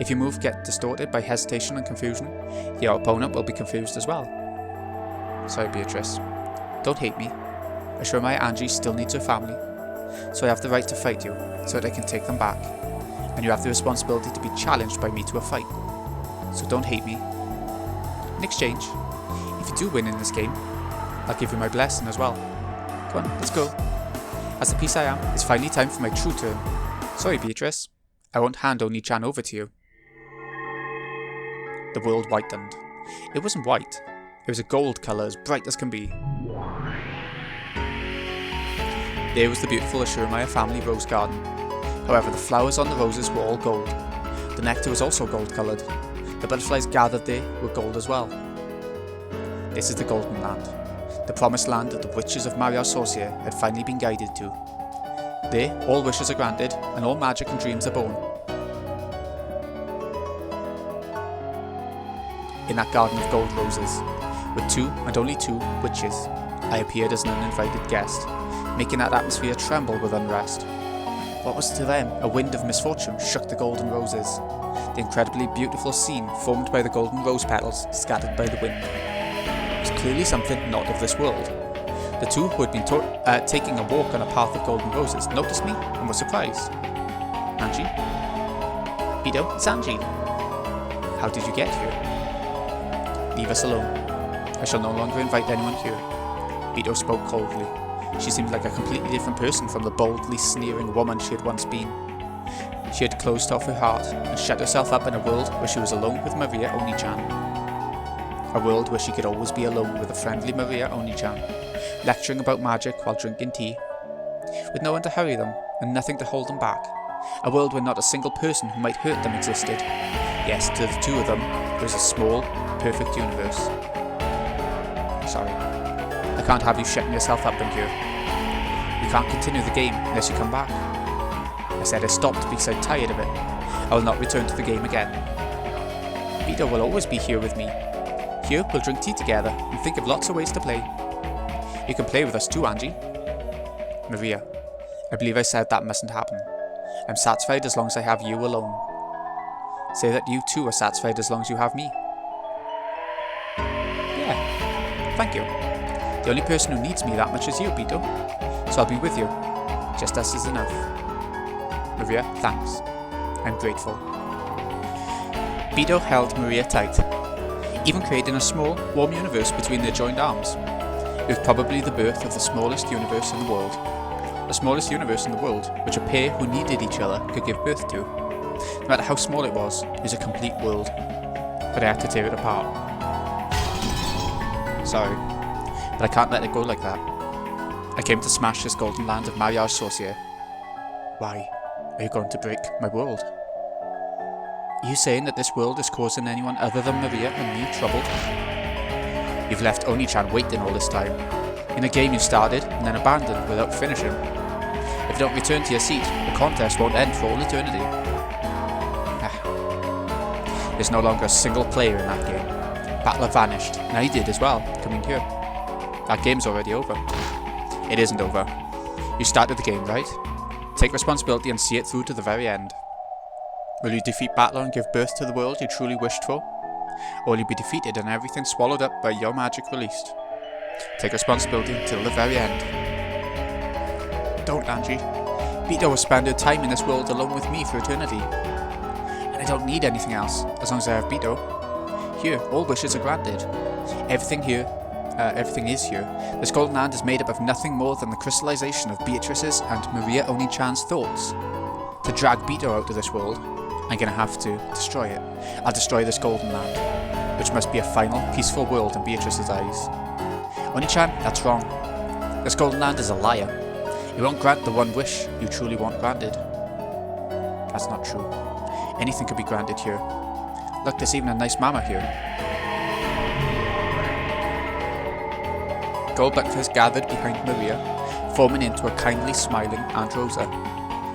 Speaker 1: If your move gets distorted by hesitation and confusion, your opponent will be confused as well. Sorry, Beatrice. Don't hate me. Assure my Angie still needs her family, so I have the right to fight you, so that I can take them back, and you have the responsibility to be challenged by me to a fight. So don't hate me. In exchange, if you do win in this game, I'll give you my blessing as well. Come on, let's go. As the piece I am, it's finally time for my true turn. Sorry, Beatrice. I won't hand Oni-chan over to you. The world whitened. It wasn't white. It was a gold colour as bright as can be. There was the beautiful Ashurmaya family rose garden. However, the flowers on the roses were all gold. The nectar was also gold coloured. The butterflies gathered there were gold as well. This is the Golden Land. The promised land that the witches of Mariage Sorcier had finally been guided to. There, all wishes are granted, and all magic and dreams are born. In that garden of gold roses, with two and only two witches, I appeared as an uninvited guest, making that atmosphere tremble with unrest. What was to them a wind of misfortune shook the golden roses, the incredibly beautiful scene formed by the golden rose petals scattered by the wind. It was clearly something not of this world. The two who had been taking a walk on a path of golden roses noticed me and were surprised. Ange? Beto, it's Ange. How did you get here? Leave us alone. I shall no longer invite anyone here. Beto spoke coldly. She seemed like a completely different person from the boldly sneering woman she had once been. She had closed off her heart and shut herself up in a world where she was alone with Maria Oni-chan. A world where she could always be alone with a friendly Maria Oni-chan, lecturing about magic while drinking tea, with no one to hurry them and nothing to hold them back. A world where not a single person who might hurt them existed. Yes, to the two of them, there was a small, perfect universe. Sorry, I can't have you shutting yourself up in here. You can't continue the game unless you come back. I said I stopped because I'm tired of it. I will not return to the game again. Beto will always be here with me. Here we'll drink tea together and think of lots of ways to play. You can play with us too, Ange. Maria, I believe I said that mustn't happen. I'm satisfied as long as I have you alone. Say that you too are satisfied as long as you have me. Yeah, thank you. The only person who needs me that much is you, Beto. So I'll be with you. Just us is enough. Maria, thanks. I'm grateful. Beto held Maria tight, even creating a small, warm universe between their joined arms. It was probably the birth of the smallest universe in the world. The smallest universe in the world, which a pair who needed each other could give birth to. No matter how small it was a complete world. But I had to tear it apart. Sorry, but I can't let it go like that. I came to smash this golden land of mariage sorcier. Why? Are you going to break my world? Are you saying that this world is causing anyone other than Maria and me trouble? You've left Oni-chan waiting all this time. In a game you started and then abandoned without finishing. If you don't return to your seat, the contest won't end for all eternity. There's no longer a single player in that game. Battler vanished, and I did as well, coming here. That game's already over. It isn't over. You started the game, right? Take responsibility and see it through to the very end. Will you defeat Battler and give birth to the world you truly wished for? Or will you be defeated and everything swallowed up by your magic released? Take responsibility until the very end. Don't, Ange. Beto will spend her time in this world alone with me for eternity. And I don't need anything else, as long as I have Beto. Here, all wishes are granted. Everything is here. This golden land is made up of nothing more than the crystallization of Beatrice's and Maria Oni-chan's thoughts. To drag Beto out of this world, I'm gonna have to destroy it. I'll destroy this golden land, which must be a final, peaceful world in Beatrice's eyes. Oni-chan, that's wrong. This golden land is a liar. It won't grant the one wish you truly want granted. That's not true. Anything could be granted here. Look, there's even a nice mama here. Gold breakfast gathered behind Maria, forming into a kindly smiling Aunt Rosa.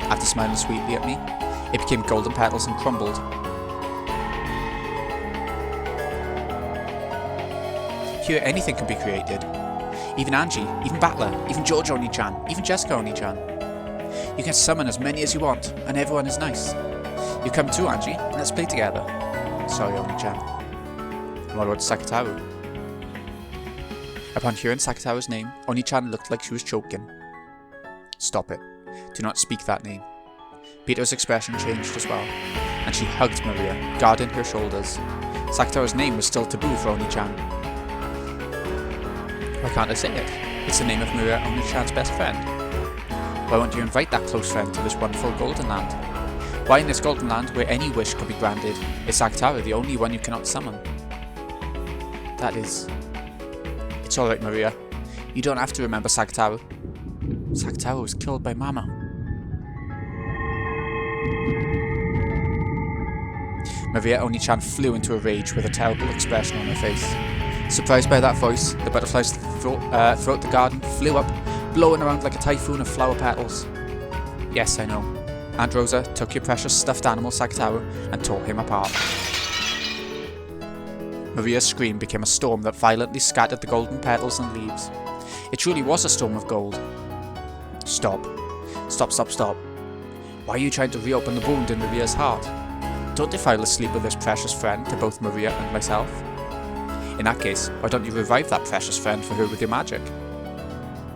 Speaker 1: After smiling sweetly at me, it became golden petals and crumbled. Here anything can be created. Even Ange, even Battler, even George Oni-chan, even Jessica Oni-chan. You can summon as many as you want, and everyone is nice. You come too, Ange, and let's play together. Sorry, Oni-chan. And what about Sakataru? Upon hearing Sakataru's name, Oni-chan looked like she was choking. Stop it. Do not speak that name. Beto's expression changed as well, and she hugged Maria, guarding her shoulders. Sakataru's name was still taboo for Oni-chan. Why can't I say it? It's the name of Maria Oni-chan's best friend. Why won't you invite that close friend to this wonderful golden land? Why in this golden land, where any wish could be granted, is Sakataru the only one you cannot summon? That is... It's alright, Maria. You don't have to remember Sakataru. Sakataru was killed by Mama. Maria Oni-chan flew into a rage with a terrible expression on her face. Surprised by that voice, the butterflies throughout the garden flew up, blowing around like a typhoon of flower petals. Yes, I know. Aunt Rosa took your precious stuffed animal Sakataru and tore him apart. Maria's scream became a storm that violently scattered the golden petals and leaves. It truly was a storm of gold. Stop. Stop, stop, stop. Why are you trying to reopen the wound in Maria's heart? Don't defile the sleep of this precious friend to both Maria and myself. In that case, why don't you revive that precious friend for her with your magic?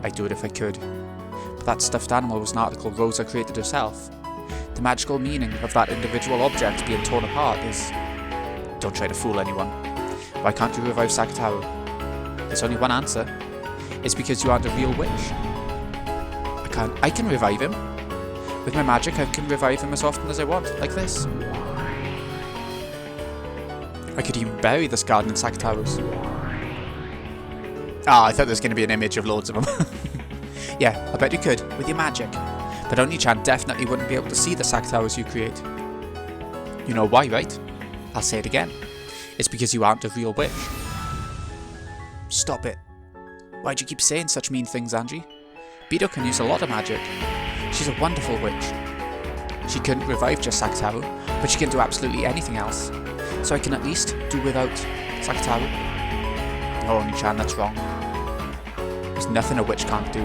Speaker 1: I'd do it if I could. But that stuffed animal was an article Rosa created herself. The magical meaning of that individual object being torn apart is... Don't try to fool anyone. Why can't you revive Sakataru? There's only one answer. It's because you aren't a real witch. I can revive him. With my magic, I can revive him as often as I want, like this. I could even bury this garden in Sakataru's. Ah, I thought there was going to be an image of loads of them. Yeah, I bet you could, with your magic. But Oni-chan definitely wouldn't be able to see the Sakataru's you create. You know why, right? I'll say it again. It's because you aren't a real witch. Stop it. Why'd you keep saying such mean things, Ange? Bito can use a lot of magic. She's a wonderful witch. She couldn't revive just Sakataru, but she can do absolutely anything else. So I can at least do without Sakataru. No, Oni-chan, that's wrong. There's nothing a witch can't do.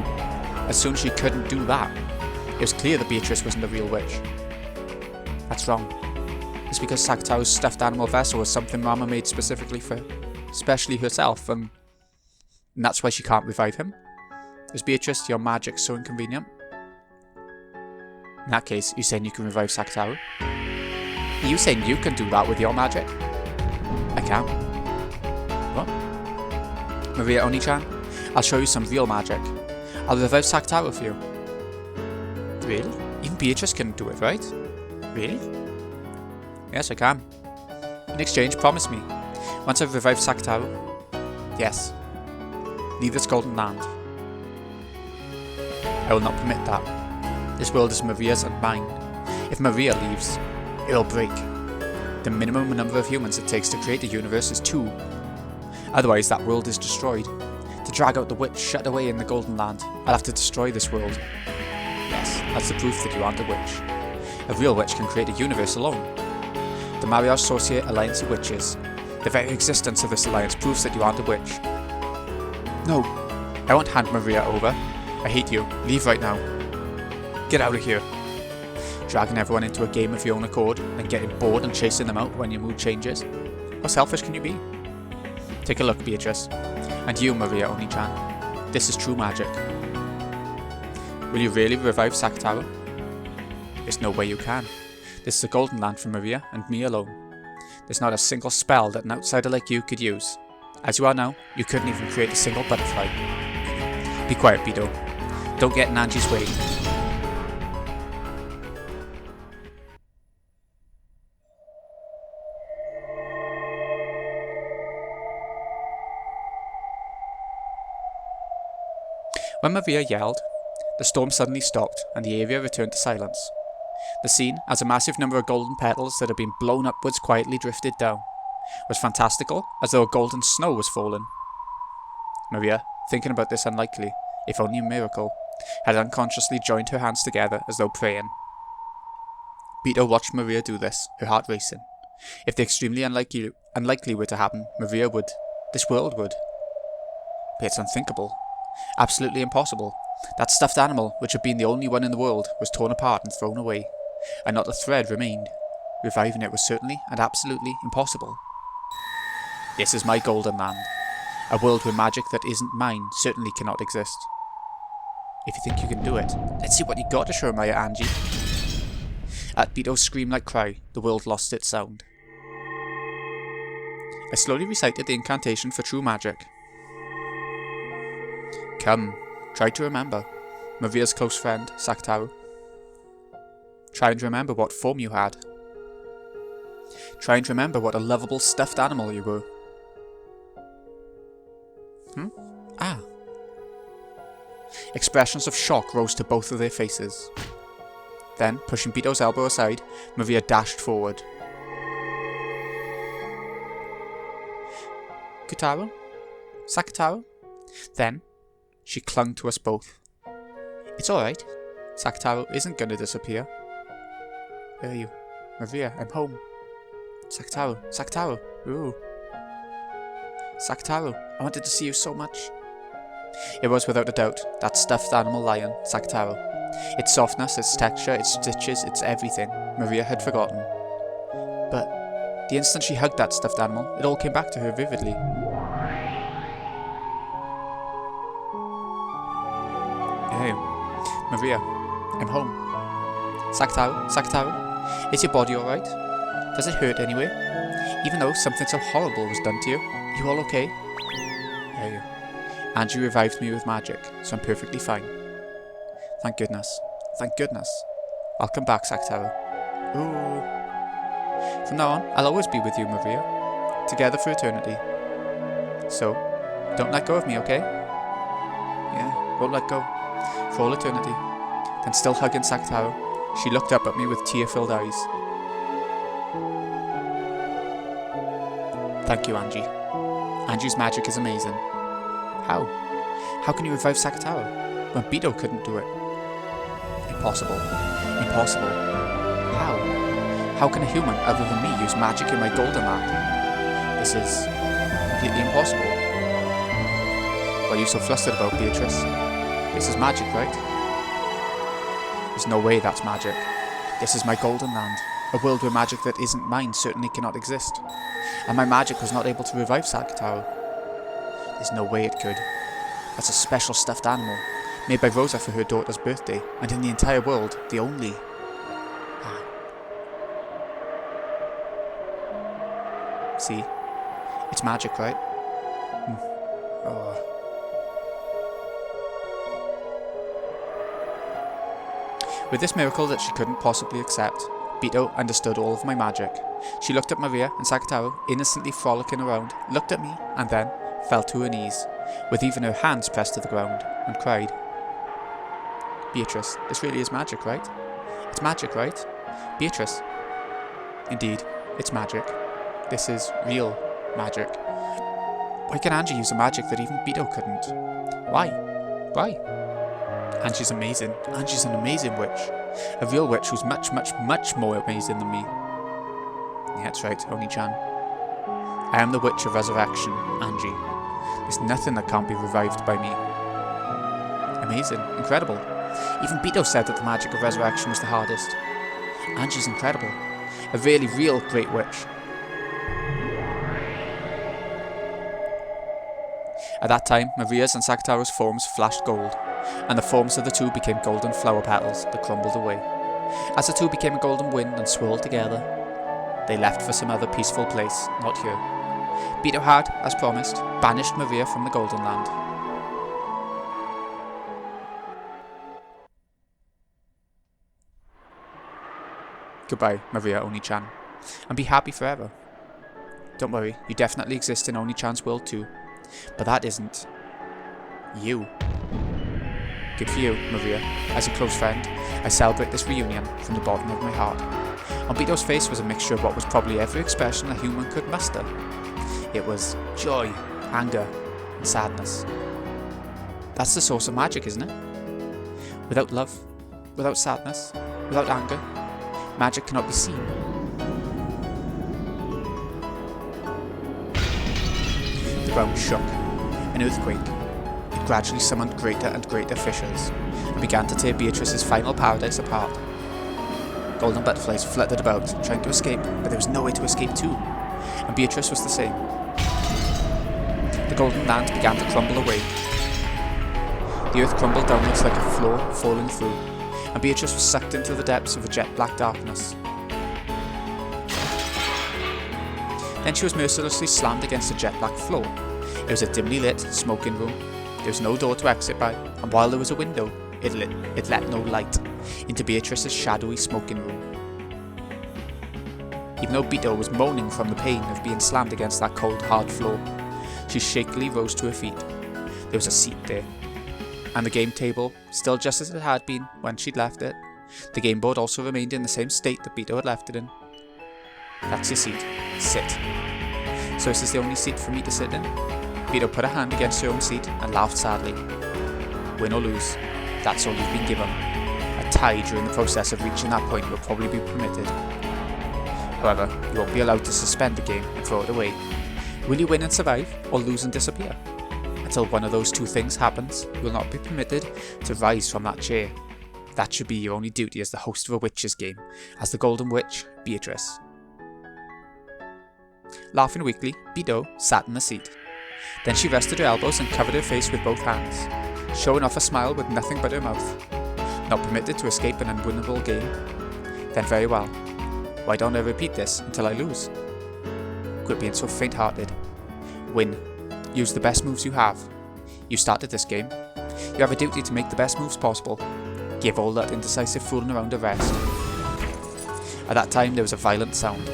Speaker 1: As soon as she couldn't do that, it was clear that Beatrice wasn't a real witch. That's wrong. It's because Sakataru's stuffed animal vessel was something Mama made specifically for, especially herself, and that's why she can't revive him. Is Beatrice, your magic so inconvenient? In that case, you saying you can revive Sakataru? Are you saying you can do that with your magic? I can. What? Maria Oni-chan, I'll show you some real magic. I'll revive Sakataru for you. Really? Even Beatrice can do it, right? Really? Yes, I can. In exchange, promise me. Once I've revived Sakataru... Yes. Leave this golden land. I will not permit that. This world is Maria's and mine. If Maria leaves, it will break. The minimum number of humans it takes to create a universe is 2. Otherwise, that world is destroyed. To drag out the witch shut away in the Golden Land, I'll have to destroy this world. Yes, that's the proof that you aren't a witch. A real witch can create a universe alone. The Mariage Sorcier Alliance of Witches. The very existence of this alliance proves that you aren't a witch. No, I won't hand Maria over. I hate you. Leave right now. Get out of here. Dragging everyone into a game of your own accord and getting bored and chasing them out when your mood changes. How selfish can you be? Take a look, Beatrice. And you, Maria Oni-chan. This is true magic. Will you really revive Sakataru? There's no way you can. This is a golden land for Maria and me alone. There's not a single spell that an outsider like you could use. As you are now, you couldn't even create a single butterfly. Be quiet, Bito. Don't get in Ange's way. When Maria yelled, the storm suddenly stopped and the area returned to silence. The scene, as a massive number of golden petals that had been blown upwards quietly drifted down, was fantastical, as though golden snow was falling. Maria, thinking about this unlikely, if only a miracle, had unconsciously joined her hands together as though praying. Bito watched Maria do this, her heart racing. If the extremely unlikely were to happen, Maria would. This world would. But it's unthinkable. Absolutely impossible. That stuffed animal, which had been the only one in the world, was torn apart and thrown away, and not a thread remained. Reviving it was certainly and absolutely impossible. This is my golden land. A world where magic that isn't mine certainly cannot exist. If you think you can do it, let's see what you got to show Maya Ange. At Bito's scream-like cry, the world lost its sound. I slowly recited the incantation for true magic. Come, try to remember, Maria's close friend, Sakataru. Try and remember what form you had. Try and remember what a lovable stuffed animal you were. Ah. Expressions of shock rose to both of their faces. Then, pushing Bito's elbow aside, Maria dashed forward. Kutaru? Sakataru? Then, she clung to us both. It's alright. Sakataru isn't gonna disappear. Where are you? Maria, I'm home. Sakataru, Sakataru, ooh. Sakataru, I wanted to see you so much. It was without a doubt that stuffed animal lion, Sakataru. Its softness, its texture, its stitches, its everything, Maria had forgotten. But the instant she hugged that stuffed animal, it all came back to her vividly. Hey, Maria, I'm home. Sakataru, is your body alright? Does it hurt anyway? Even though something so horrible was done to you, you all okay? There you. Ange revived me with magic, so I'm perfectly fine. Thank goodness. Thank goodness. I'll come back, Sakataru. Ooh. From now on, I'll always be with you, Maria. Together for eternity. So, don't let go of me, okay? Yeah, won't let go. For all eternity. Then still hugging Sakataru, she looked up at me with tear-filled eyes. Thank you, Ange. Ange's magic is amazing. How? How can you revive Sakataru when Beto couldn't do it? Impossible. Impossible. How? How can a human other than me use magic in my golden land? This is completely impossible. Why are you so flustered about, Beatrice? This is magic, right? There's no way that's magic. This is my golden land. A world where magic that isn't mine certainly cannot exist. And my magic was not able to revive Sakataru. There's no way it could. That's a special stuffed animal, made by Rosa for her daughter's birthday, and in the entire world, the only. See? It's magic, right? Oh. With this miracle that she couldn't possibly accept, Beto understood all of my magic. She looked at Maria and Sakataru, innocently frolicking around, looked at me, and then fell to her knees, with even her hands pressed to the ground, and cried. Beatrice, this really is magic, right? It's magic, right? Beatrice. Indeed, it's magic. This is real magic. Why can Ange use a magic that even Beto couldn't? Why? Why? Ange's amazing. Ange's an amazing witch. A real witch who's much, much, much more amazing than me. Yeah, that's right, Oni-chan. I am the witch of resurrection, Ange. There's nothing that can't be revived by me. Amazing. Incredible. Even Beto said that the magic of resurrection was the hardest. Ange's incredible. A really real great witch. At that time, Maria's and Sakataru's forms flashed gold, and the forms of the two became golden flower petals that crumbled away. As the two became a golden wind and swirled together, they left for some other peaceful place, not here. Beto had, as promised, banished Maria from the Golden Land. Goodbye, Maria Oni-chan, and be happy forever. Don't worry, you definitely exist in Oni-chan's world too, but that isn't you. Good for you, Maria. As a close friend, I celebrate this reunion from the bottom of my heart. On Beto's face was a mixture of what was probably every expression a human could muster. It was joy, anger, and sadness. That's the source of magic, isn't it? Without love, without sadness, without anger, magic cannot be seen. The ground shook. An earthquake. It gradually summoned greater and greater fissures, and began to tear Beatrice's final paradise apart. Golden butterflies fluttered about, trying to escape, but there was no way to escape too, and Beatrice was the same. The golden land began to crumble away. The earth crumbled downwards like a floor falling through, and Beatrice was sucked into the depths of a jet-black darkness. Then she was mercilessly slammed against a jet-black floor. It was a dimly lit, smoking room. There was no door to exit by, and while there was a window, it let no light into Beatrice's shadowy smoking room. Even though Beto was moaning from the pain of being slammed against that cold, hard floor, she shakily rose to her feet. There was a seat there, and the game table, still just as it had been when she'd left it. The game board also remained in the same state that Beto had left it in. That's your seat. Sit. So this is the only seat for me to sit in? Beto put a hand against her own seat and laughed sadly. Win or lose, that's all you've been given. A tie during the process of reaching that point will probably be permitted. However, you won't be allowed to suspend the game and throw it away. Will you win and survive, or lose and disappear? Until one of those two things happens, you will not be permitted to rise from that chair. That should be your only duty as the host of a witch's game, as the Golden Witch, Beatrice. Laughing weakly, Beto sat in the seat. Then she rested her elbows and covered her face with both hands, showing off a smile with nothing but her mouth. Not permitted to escape an unwinnable game, Then very well. Why don't I repeat this until I lose? Quit being so faint-hearted. Win. Use the best moves you have. You started this game. You have a duty to make the best moves possible. Give all that indecisive fooling around a rest. At that time there was a violent sound.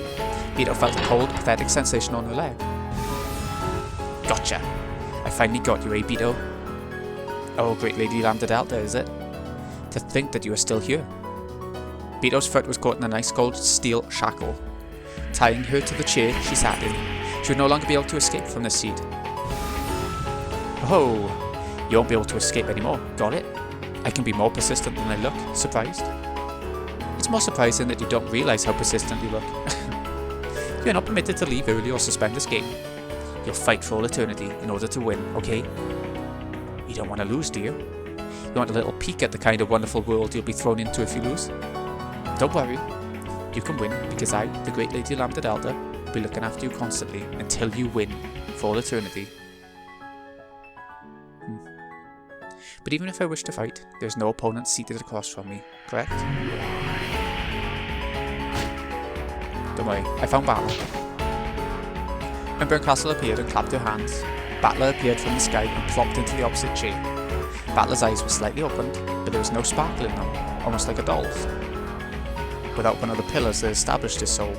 Speaker 1: Beto felt a cold, pathetic sensation on her leg. Gotcha! I finally got you, eh, Beto? Oh, great Lady Lambda Delta, is it? To think that you are still here. Beto's foot was caught in a nice gold steel shackle. Tying her to the chair she sat in, she would no longer be able to escape from the seat. Oh, you won't be able to escape anymore, got it? I can be more persistent than I look, surprised? It's more surprising that you don't realise how persistent you look. You're not permitted to leave early or suspend this game. You'll fight for all eternity in order to win, okay? You don't want to lose, do you? You want a little peek at the kind of wonderful world you'll be thrown into if you lose? Don't worry. You can win because I, the great Lady Lambda Delta, will be looking after you constantly until you win for all eternity. But even if I wish to fight, there's no opponent seated across from me, correct? Don't worry, I found Battler. When Burncastle appeared and clapped her hands, Battler appeared from the sky and plopped into the opposite chair. Battler's eyes were slightly opened, but there was no sparkle in them, almost like a doll's. Without one of the pillars that established his soul,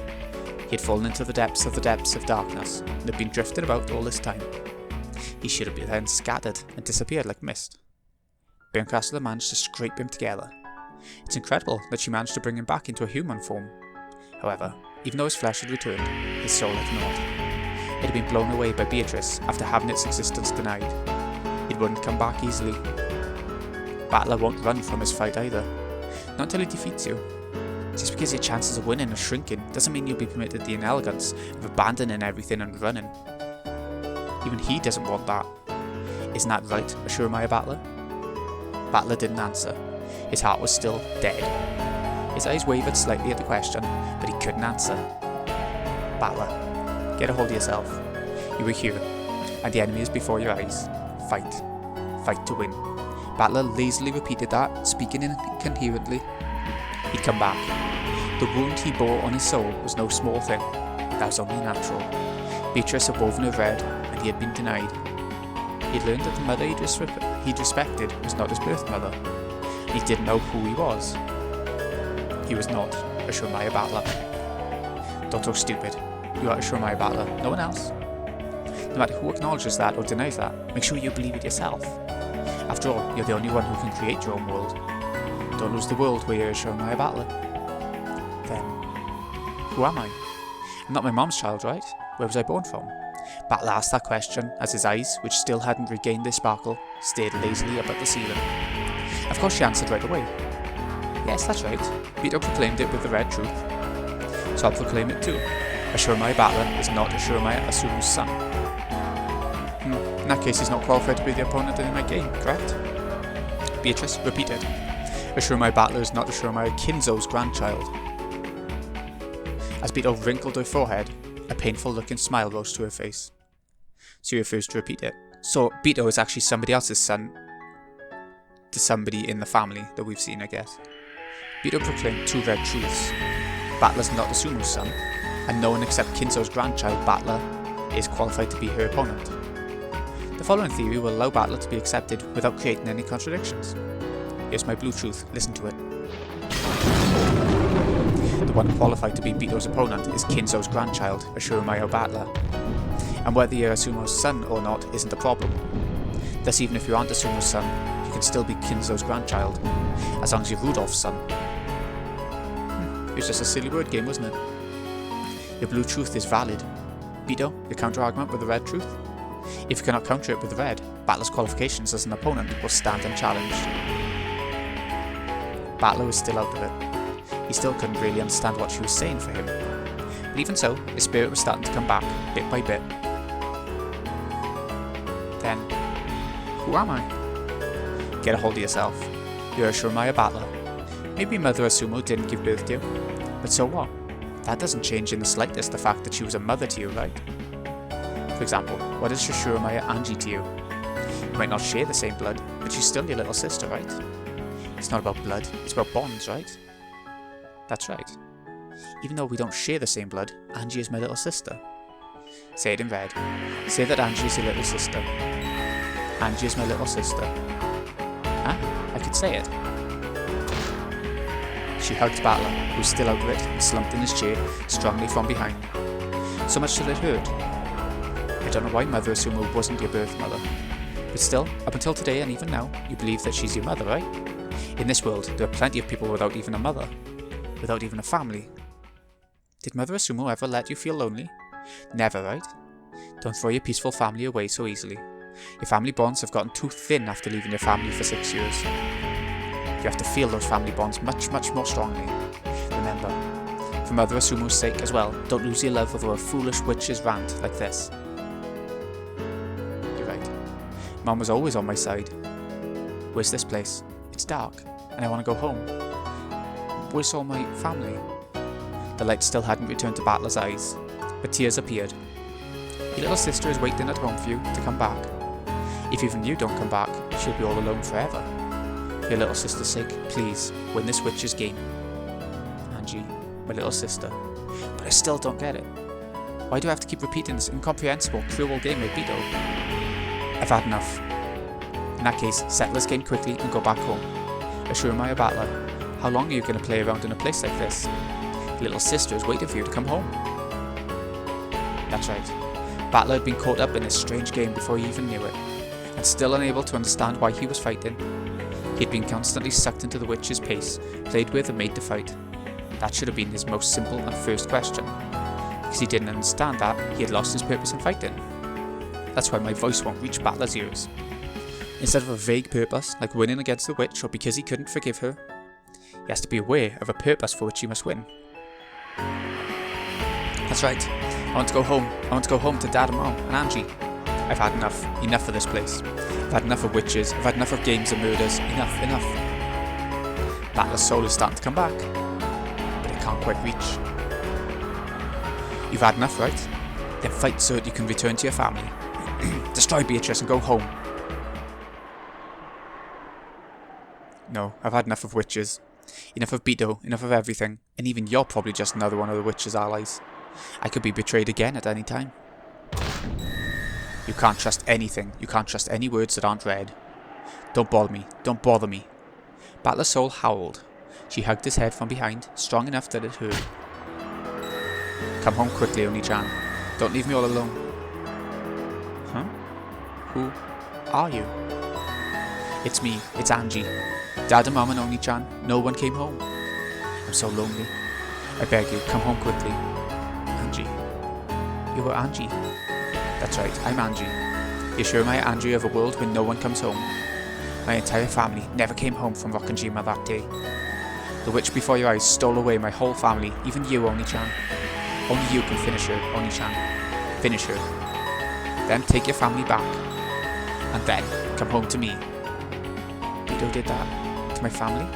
Speaker 1: he had fallen into the depths of darkness and had been drifted about all this time. He should have been then scattered and disappeared like mist. Burncastle had managed to scrape him together. It's incredible that she managed to bring him back into a human form. However, even though his flesh had returned, his soul had not. It had been blown away by Beatrice after having its existence denied. It wouldn't come back easily. Battler won't run from his fight either, not until he defeats you. Just because your chances of winning are shrinking doesn't mean you'll be permitted the inelegance of abandoning everything and running. Even he doesn't want that. Isn't that right, Ashurmaya Battler? Battler didn't answer. His heart was still dead. His eyes wavered slightly at the question, but he couldn't answer. Battler, get a hold of yourself. You were here, and the enemy is before your eyes. Fight. Fight to win. Battler lazily repeated that, speaking incoherently. He'd come back. The wound he bore on his soul was no small thing. That was only natural. Beatrice had woven her red, and he had been denied. He'd learned that the mother he'd respected was not his birth mother. He didn't know who he was. He was not Ashurmaya Battler. Don't talk stupid. You are Ashurmaya Battler, no one else. No matter who acknowledges that or denies that, make sure you believe it yourself. After all, you're the only one who can create your own world. Don't lose the world where you're Ashurmaya Battler. Then, who am I? I'm not my mom's child, right? Where was I born from? Battler asked that question as his eyes, which still hadn't regained their sparkle, stared lazily up at the ceiling. Of course she answered right away. Yes, that's right. Beto proclaimed it with the red truth. So I'll proclaim it too. Ashurmaya Battler is not Ashurmaya Asumu's son. In that case he's not qualified to be the opponent in my game, correct? Beatrice repeated. Ashurmaya Battler is not Ashurmaya Kinzo's grandchild. As Beto wrinkled her forehead, a painful-looking smile rose to her face. She refused to repeat it. So Beto is actually somebody else's son to somebody in the family that we've seen, I guess. Beto proclaimed two red truths. Battler's not Asumu's son, and no one except Kinzo's grandchild, Battler, is qualified to be her opponent. The following theory will allow Battler to be accepted without creating any contradictions. Here's my blue truth, listen to it. The one qualified to be Beto's opponent is Kinzo's grandchild, Ashurmaya Battler. And whether you're Asumu's son or not isn't a problem. Thus, even if you aren't Asumu's son, you can still be Kinzo's grandchild, as long as you're Rudolph's son. It was just a silly word game, wasn't it? Your blue truth is valid. Beto, your counter-argument with the red truth? If you cannot counter it with the red, Battler's qualifications as an opponent will stand unchallenged. Battler was still out of it. He still couldn't really understand what she was saying for him. But even so, his spirit was starting to come back, bit by bit. Then, who am I? Get a hold of yourself. You're Ashurmaya Battler. Maybe Mother Asumu didn't give birth to you, but so what? That doesn't change in the slightest the fact that she was a mother to you, right? For example, what is Ashurmaya Ange to you? You might not share the same blood, but she's still your little sister, right? It's not about blood, it's about bonds, right? That's right. Even though we don't share the same blood, Ange is my little sister. Say it in red. Say that Ange is your little sister. Ange is my little sister. Huh? I could say it. She hugged Battler, who was still out of it and slumped in his chair, strongly from behind. So much that it hurt. I don't know why Mother Asumo wasn't your birth mother. But still, up until today and even now, you believe that she's your mother, right? In this world, there are plenty of people without even a mother. Without even a family. Did Mother Asumo ever let you feel lonely? Never, right? Don't throw your peaceful family away so easily. Your family bonds have gotten too thin after leaving your family for 6 years. You have to feel those family bonds much more strongly. Remember, for Mother Asumo's sake as well, don't lose your love over a foolish witch's rant like this. You're right. Mom was always on my side. Where's this place? It's dark, and I want to go home. Where's all my family? The light still hadn't returned to Battler's eyes, but tears appeared. Your little sister is waiting at home for you to come back. If even you don't come back, she'll be all alone forever. For your little sister's sake, please, win this witch's game. Ange, my little sister. But I still don't get it. Why do I have to keep repeating this incomprehensible, cruel game with Beto? I've had enough. In that case, settle this game quickly and go back home. Assure my Battler, how long are you going to play around in a place like this? Your little sister is waiting for you to come home. That's right. Battler had been caught up in this strange game before he even knew it, and still unable to understand why he was fighting. He had been constantly sucked into the witch's pace, played with and made to fight. That should have been his most simple and first question, because he didn't understand that he had lost his purpose in fighting. That's why my voice won't reach Battler's ears. Instead of a vague purpose, like winning against the witch or because he couldn't forgive her, he has to be aware of a purpose for which he must win. That's right. I want to go home. I want to go home to Dad and Mom and Ange. I've had enough. Enough of this place. I've had enough of witches. I've had enough of games and murders. Enough. Battler's soul is starting to come back, but it can't quite reach. You've had enough, right? Then fight so that you can return to your family. Destroy Beatrice and go home. No, I've had enough of witches. Enough of Beto, enough of everything, and even you're probably just another one of the witch's allies. I could be betrayed again at any time. You can't trust anything. You can't trust any words that aren't read. Don't bother me. Don't bother me. Battler's soul howled. She hugged his head from behind, strong enough that it hurt. Come home quickly, Oni-chan. Don't leave me all alone. Huh? Who are you? It's me. It's Ange. Dad and Mom and Oni-chan. No one came home. I'm so lonely. I beg you, come home quickly. Ange. You were Ange. That's right, I'm Ange. You're sure my Ange of a world when no one comes home. My entire family never came home from Rokkenjima that day. The witch before your eyes stole away my whole family, even you, Oni-chan. Only you can finish her, Oni-chan. Finish her. Then take your family back. And then, come home to me. Beto did that? To my family?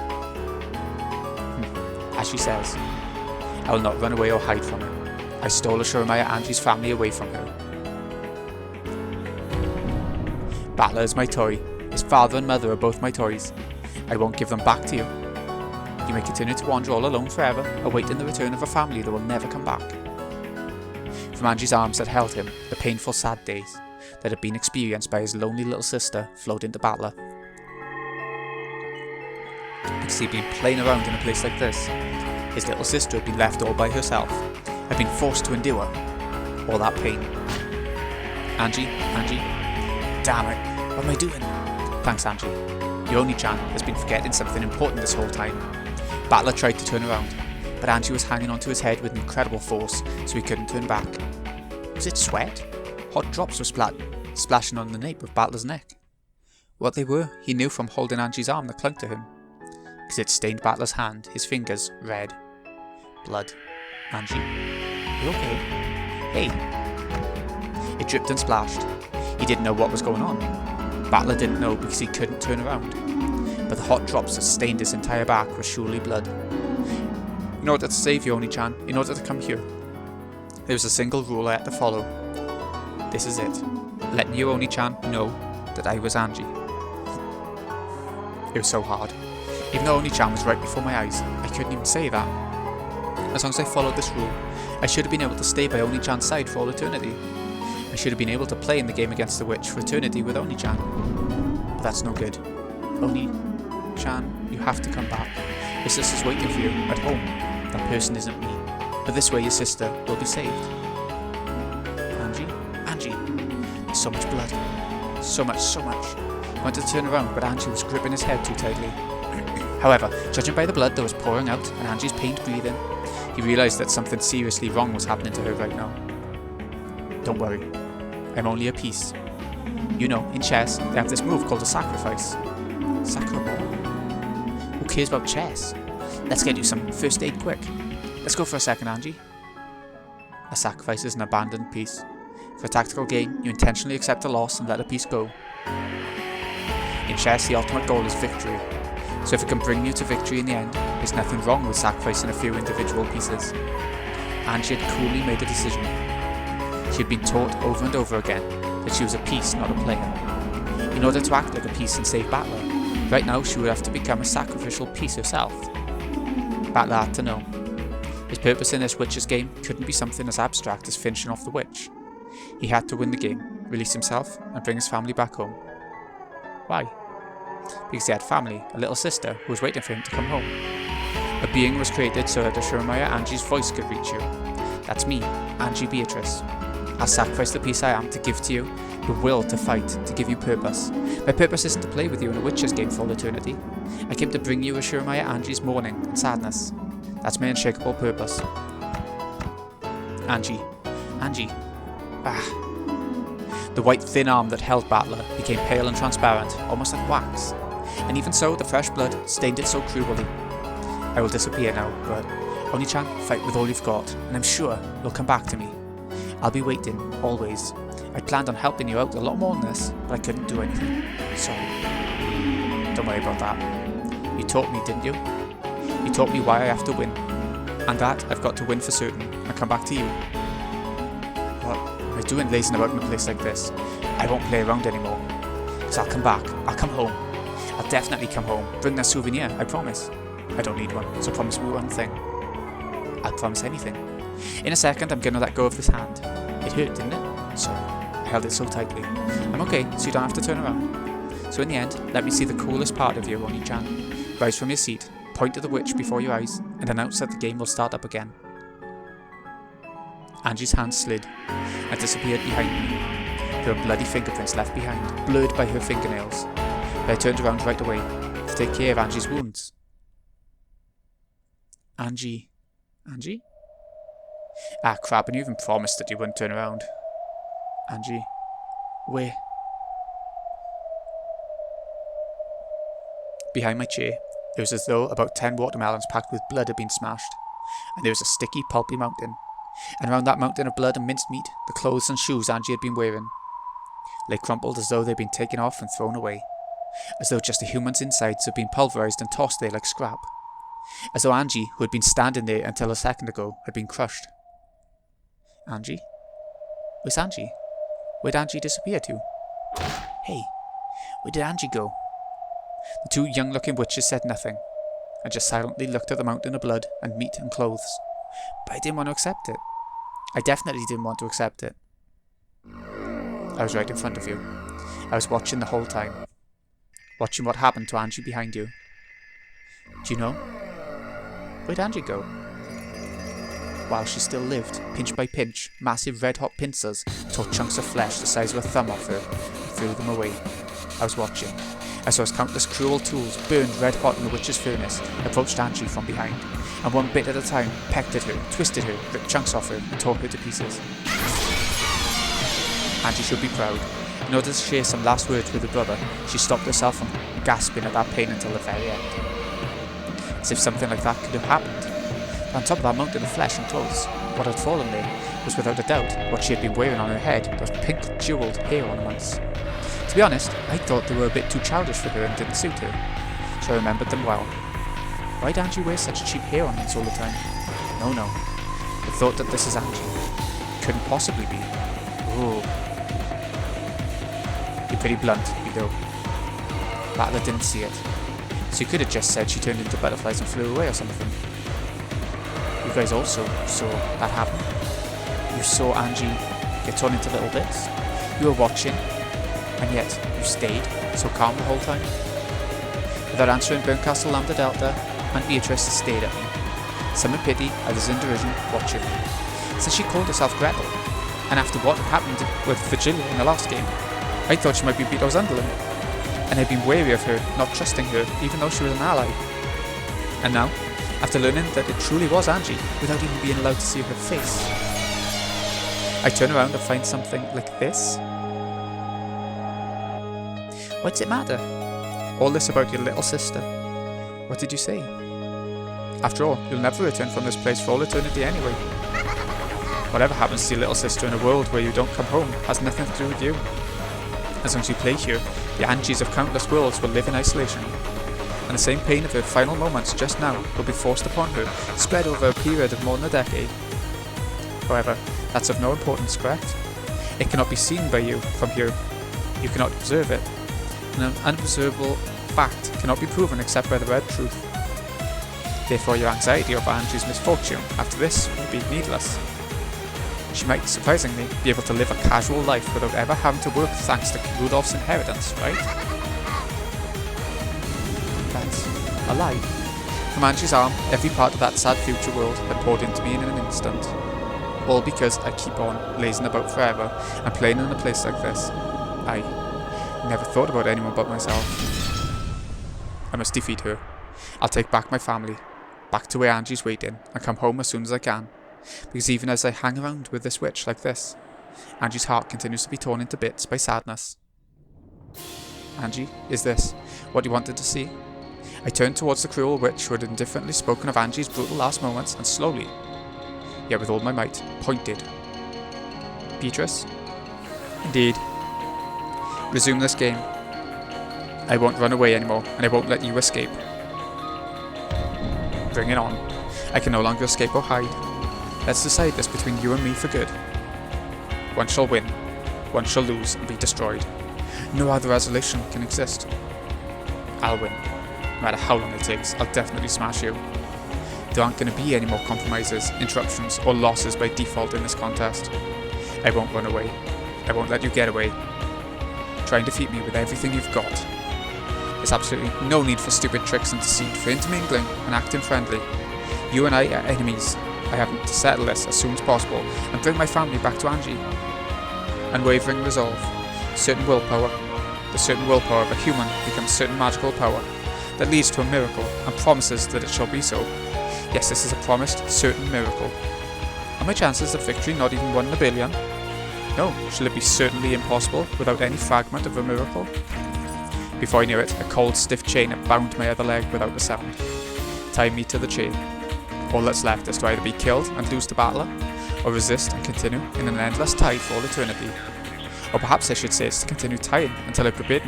Speaker 1: As she says, I will not run away or hide from her. I stole Ashurmaya Ange's family away from her. Battler is my toy. His father and mother are both my toys. I won't give them back to you. You may continue to wander all alone forever, awaiting the return of a family that will never come back. From Ange's arms that held him, the painful, sad days that had been experienced by his lonely little sister flowed into Battler. Because he'd been playing around in a place like this, his little sister had been left all by herself, had been forced to endure all that pain. Ange, damn it, what am I doing? Thanks, Ange. Your Oni-chan has been forgetting something important this whole time. Battler tried to turn around, but Ange was hanging onto his head with incredible force, so he couldn't turn back. Was it sweat? Hot drops were splashing on the nape of Battler's neck. What they were, he knew from holding Ange's arm that clung to him, because it stained Battler's hand, his fingers, red. Blood. Ange, you okay? Hey! It dripped and splashed. He didn't know what was going on. Battler didn't know because he couldn't turn around. But the hot drops that stained his entire back were surely blood. In order to save you, Oni-chan, in order to come here, there was a single rule I had to follow. This is it. Letting you, Oni-chan, know that I was Ange. It was so hard. Even though Oni-chan was right before my eyes, I couldn't even say that. As long as I followed this rule, I should have been able to stay by Oni-chan's side for all eternity. I should have been able to play in the game against the witch for eternity with Oni-chan. But that's no good. Oni-chan, you have to come back. Your sister's waiting for you at home. That person isn't me. But this way your sister will be saved. Ange, there's so much blood. So much. I wanted to turn around, but Ange was gripping his head too tightly. However, judging by the blood that was pouring out and Ange's pained breathing, he realised that something seriously wrong was happening to her right now. Don't worry, I'm only a piece. You know, in chess, they have this move called a sacrifice. Sacrament? Who cares about chess? Let's get you some first aid quick. Let's go for a second, Ange. A sacrifice is an abandoned piece. For a tactical game, you intentionally accept a loss and let a piece go. In chess, the ultimate goal is victory. So if it can bring you to victory in the end, there's nothing wrong with sacrificing a few individual pieces. Ange had coolly made a decision. She had been taught over and over again that she was a piece, not a player. In order to act like a piece and save Battler, right now she would have to become a sacrificial piece herself. Battler had to know. His purpose in this witch's game couldn't be something as abstract as finishing off the witch. He had to win the game, release himself, and bring his family back home. Why? Because he had family, a little sister, who was waiting for him to come home. A being was created so that Ashuramaia Ange's voice could reach you. That's me, Ange Beatrice. I'll sacrifice the piece I am to give to you, the will to fight, to give you purpose. My purpose isn't to play with you in a witch's game for all eternity. I came to bring you Ashuramaia Ange's mourning and sadness. That's my unshakable purpose. Ange. The white thin arm that held Battler became pale and transparent, almost like wax. And even so, the fresh blood stained it so cruelly. I will disappear now, but Oni-chan, fight with all you've got, and I'm sure you'll come back to me. I'll be waiting, always. I planned on helping you out a lot more than this, but I couldn't do anything. Sorry. Don't worry about that. You taught me, didn't you? You taught me why I have to win. And that I've got to win for certain, and come back to you. What am I doing lazing about in a place like this? I won't play around anymore. Because I'll come back. I'll come home. I'll definitely come home. Bring that souvenir, I promise. I don't need one, so promise me one thing. I'll promise anything. In a second, I'm gonna let go of this hand. It hurt, didn't it? Sorry. I held it so tightly. I'm okay, so you don't have to turn around. So in the end, let me see the coolest part of you, Oni-chan. Rise from your seat, point to the witch before your eyes, and announce that the game will start up again. Ange's hand slid and disappeared behind me. There were bloody fingerprints left behind, blurred by her fingernails. But I turned around right away to take care of Ange's wounds. Ange? Ah crap, and you even promised that you wouldn't turn around. Ange? Where? Behind my chair, it was as though about 10 watermelons packed with blood had been smashed, and there was a sticky, pulpy mountain. And around that mountain of blood and minced meat, the clothes and shoes Ange had been wearing lay crumpled as though they'd been taken off and thrown away. As though just the human's insides had been pulverised and tossed there like scrap. As though Ange, who had been standing there until a second ago, had been crushed. Ange? Where's Ange? Where'd Ange disappear to? Hey, where did Ange go? The two young-looking witches said nothing. I just silently looked at the mountain of blood and meat and clothes. But I didn't want to accept it. I definitely didn't want to accept it. I was right in front of you. I was watching the whole time. Watching what happened to Ange behind you. Do you know? Where'd Ange go? While she still lived, pinch by pinch, massive red-hot pincers tore chunks of flesh the size of a thumb off her and threw them away. I was watching. I saw as countless cruel tools, burned red-hot in the witch's furnace, approached Ange from behind, and one bit at a time pecked at her, twisted her, ripped chunks off her, and tore her to pieces. Ange should be proud. In order to share some last words with her brother, she stopped herself from gasping at that pain until the very end. As if something like that could have happened. But on top of that mountain of flesh and clothes, what had fallen there was without a doubt what she had been wearing on her head, those pink jewelled hair ornaments. To be honest, I thought they were a bit too childish for her and didn't suit her, so I remembered them well. Why don't you wear such cheap hair ornaments all the time? No. The thought that this is Ange couldn't possibly be. Ooh. You're pretty blunt, you know. Battler didn't see it, so you could have just said she turned into butterflies and flew away or something. You You guys also saw that happen. You saw Ange get torn into little bits. You were watching, and yet you stayed so calm the whole time. Without answering, Burncastle Lambda Delta and Beatrice stared at me. Some in pity, others in derision, watching. Since she called herself Gretel, and after what had happened with Virgilia in the last game, I thought she might be Beeto's underling, and I'd been wary of her, not trusting her, even though she was an ally. And now, after learning that it truly was Ange, without even being allowed to see her face, I turn around and find something like this. What's it matter? All this about your little sister. What did you say? After all, you'll never return from this place for all eternity anyway. Whatever happens to your little sister in a world where you don't come home has nothing to do with you. As long as you play here, the Anges of countless worlds will live in isolation, and the same pain of her final moments just now will be forced upon her, spread over a period of more than a decade. However, that's of no importance, correct? It cannot be seen by you from here. You cannot observe it. And an unobservable fact cannot be proven except by the red truth. Therefore, your anxiety over Ange's misfortune after this will be needless. She might, surprisingly, be able to live a casual life without ever having to work thanks to Rudolph's inheritance, right? That's a lie. From Ange's arm, every part of that sad future world had poured into me in an instant. All because I keep on lazing about forever and playing in a place like this. I never thought about anyone but myself. I must defeat her. I'll take back my family, back to where Ange's waiting, and come home as soon as I can. Because even as I hang around with this witch like this, Ange's heart continues to be torn into bits by sadness. Ange, is this what you wanted to see? I turned towards the cruel witch who had indifferently spoken of Ange's brutal last moments and slowly, yet with all my might, pointed. Beatrice? Indeed. Resume this game. I won't run away anymore, and I won't let you escape. Bring it on. I can no longer escape or hide. Let's decide this between you and me for good. One shall win, one shall lose and be destroyed. No other resolution can exist. I'll win. No matter how long it takes, I'll definitely smash you. There aren't going to be any more compromises, interruptions, or losses by default in this contest. I won't run away. I won't let you get away. Try and defeat me with everything you've got. There's absolutely no need for stupid tricks and deceit, for intermingling and acting friendly. You and I are enemies. I have to settle this as soon as possible and bring my family back to Ange. Unwavering resolve, certain willpower. The certain willpower of a human becomes certain magical power that leads to a miracle and promises that it shall be so. Yes, this is a promised, certain miracle. Are my chances of victory not even 1 in a billion? No, shall it be certainly impossible without any fragment of a miracle? Before I knew it, a cold, stiff chain had bound my other leg without a sound, tying me to the chain. All that's left is to either be killed and lose the battle, or resist and continue in an endless tie for all eternity. Or perhaps I should say it's to continue tying until I prepared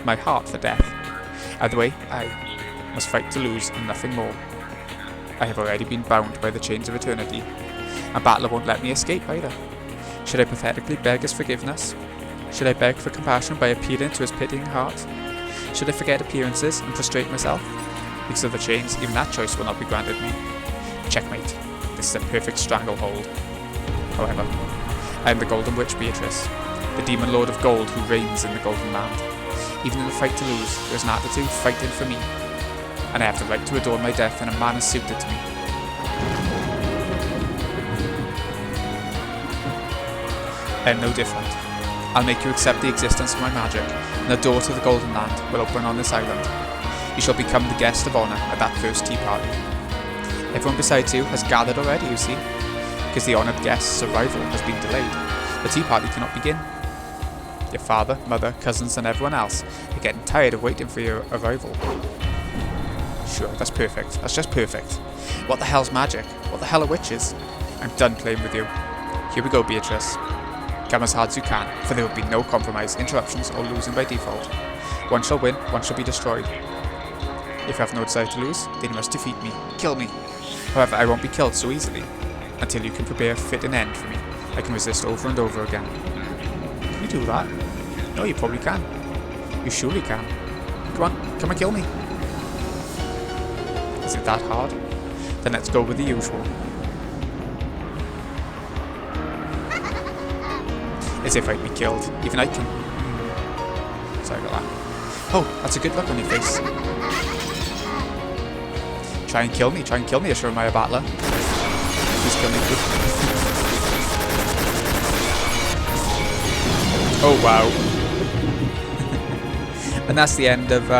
Speaker 1: my heart for death. Either way, I must fight to lose and nothing more. I have already been bound by the chains of eternity, and Battler won't let me escape either. Should I pathetically beg his forgiveness? Should I beg for compassion by appealing to his pitying heart? Should I forget appearances and prostrate myself? Because of the chains, even that choice will not be granted me. Checkmate. This is a perfect stranglehold. However, I am the Golden Witch Beatrice, the Demon Lord of Gold who reigns in the Golden Land. Even in the fight to lose, there is an attitude fighting for me, and I have the right to adorn my death in a manner suited to me. I am no different. I'll make you accept the existence of my magic, and the door to the Golden Land will open on this island. You shall become the guest of honour at that first tea party. Everyone besides you has gathered already, you see, because the honoured guest's arrival has been delayed. The tea party cannot begin. Your father, mother, cousins and everyone else are getting tired of waiting for your arrival. Sure, that's perfect. That's just perfect. What the hell's magic? What the hell are witches? I'm done playing with you. Here we go, Beatrice. Come as hard as you can, for there will be no compromise, interruptions, or losing by default. One shall win, one shall be destroyed. If you have no desire to lose, then you must defeat me, kill me. However, I won't be killed so easily. Until you can prepare a fit and end for me, I can resist over and over again. Can you do that? No, you probably can. You surely can. Come on, come and kill me. Is it that hard? then let's go with the usual. As if I'd be killed. Even I can. Sorry about that. Oh, that's a good look on your face. Try and kill me, Ashura battler. Please kill me, please. Oh wow. And that's the end of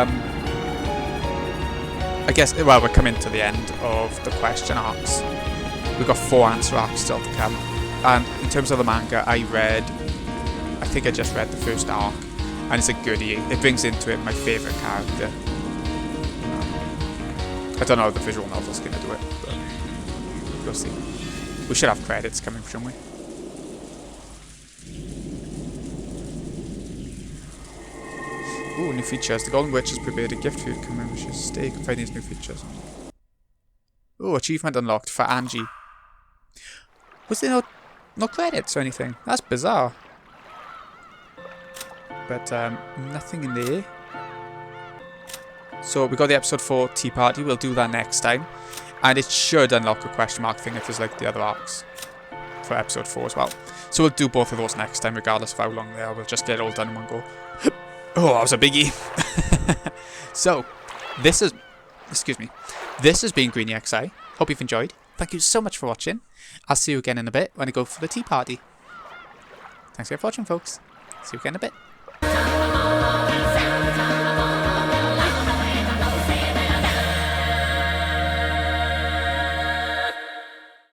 Speaker 1: I guess, well, we're coming to the end of the question arcs. We've got 4 answer arcs still to come. And in terms of the manga, I think I just read the first arc, and it's a goodie. It brings into it my favourite character. I don't know how the visual novel's going to do it, but we'll see. We should have credits coming, shouldn't we? Ooh, new features. The Golden Witch has prepared a gift for you. Commemoration stake and find these new features. Ooh, achievement unlocked for Ange. Was there no credits or anything? That's bizarre. But nothing in there. So we got the episode 4 Tea Party. We'll do that next time. And it should unlock a question mark thing if there's like the other arcs for episode 4 as well. So we'll do both of those next time regardless of how long they are. We'll just get it all done in one go. Oh, that was a biggie. So, this has been Greeny XI. Hope you've enjoyed. Thank you so much for watching. I'll see you again in a bit when I go for the tea party. Thanks again for watching, folks. See you again in a bit.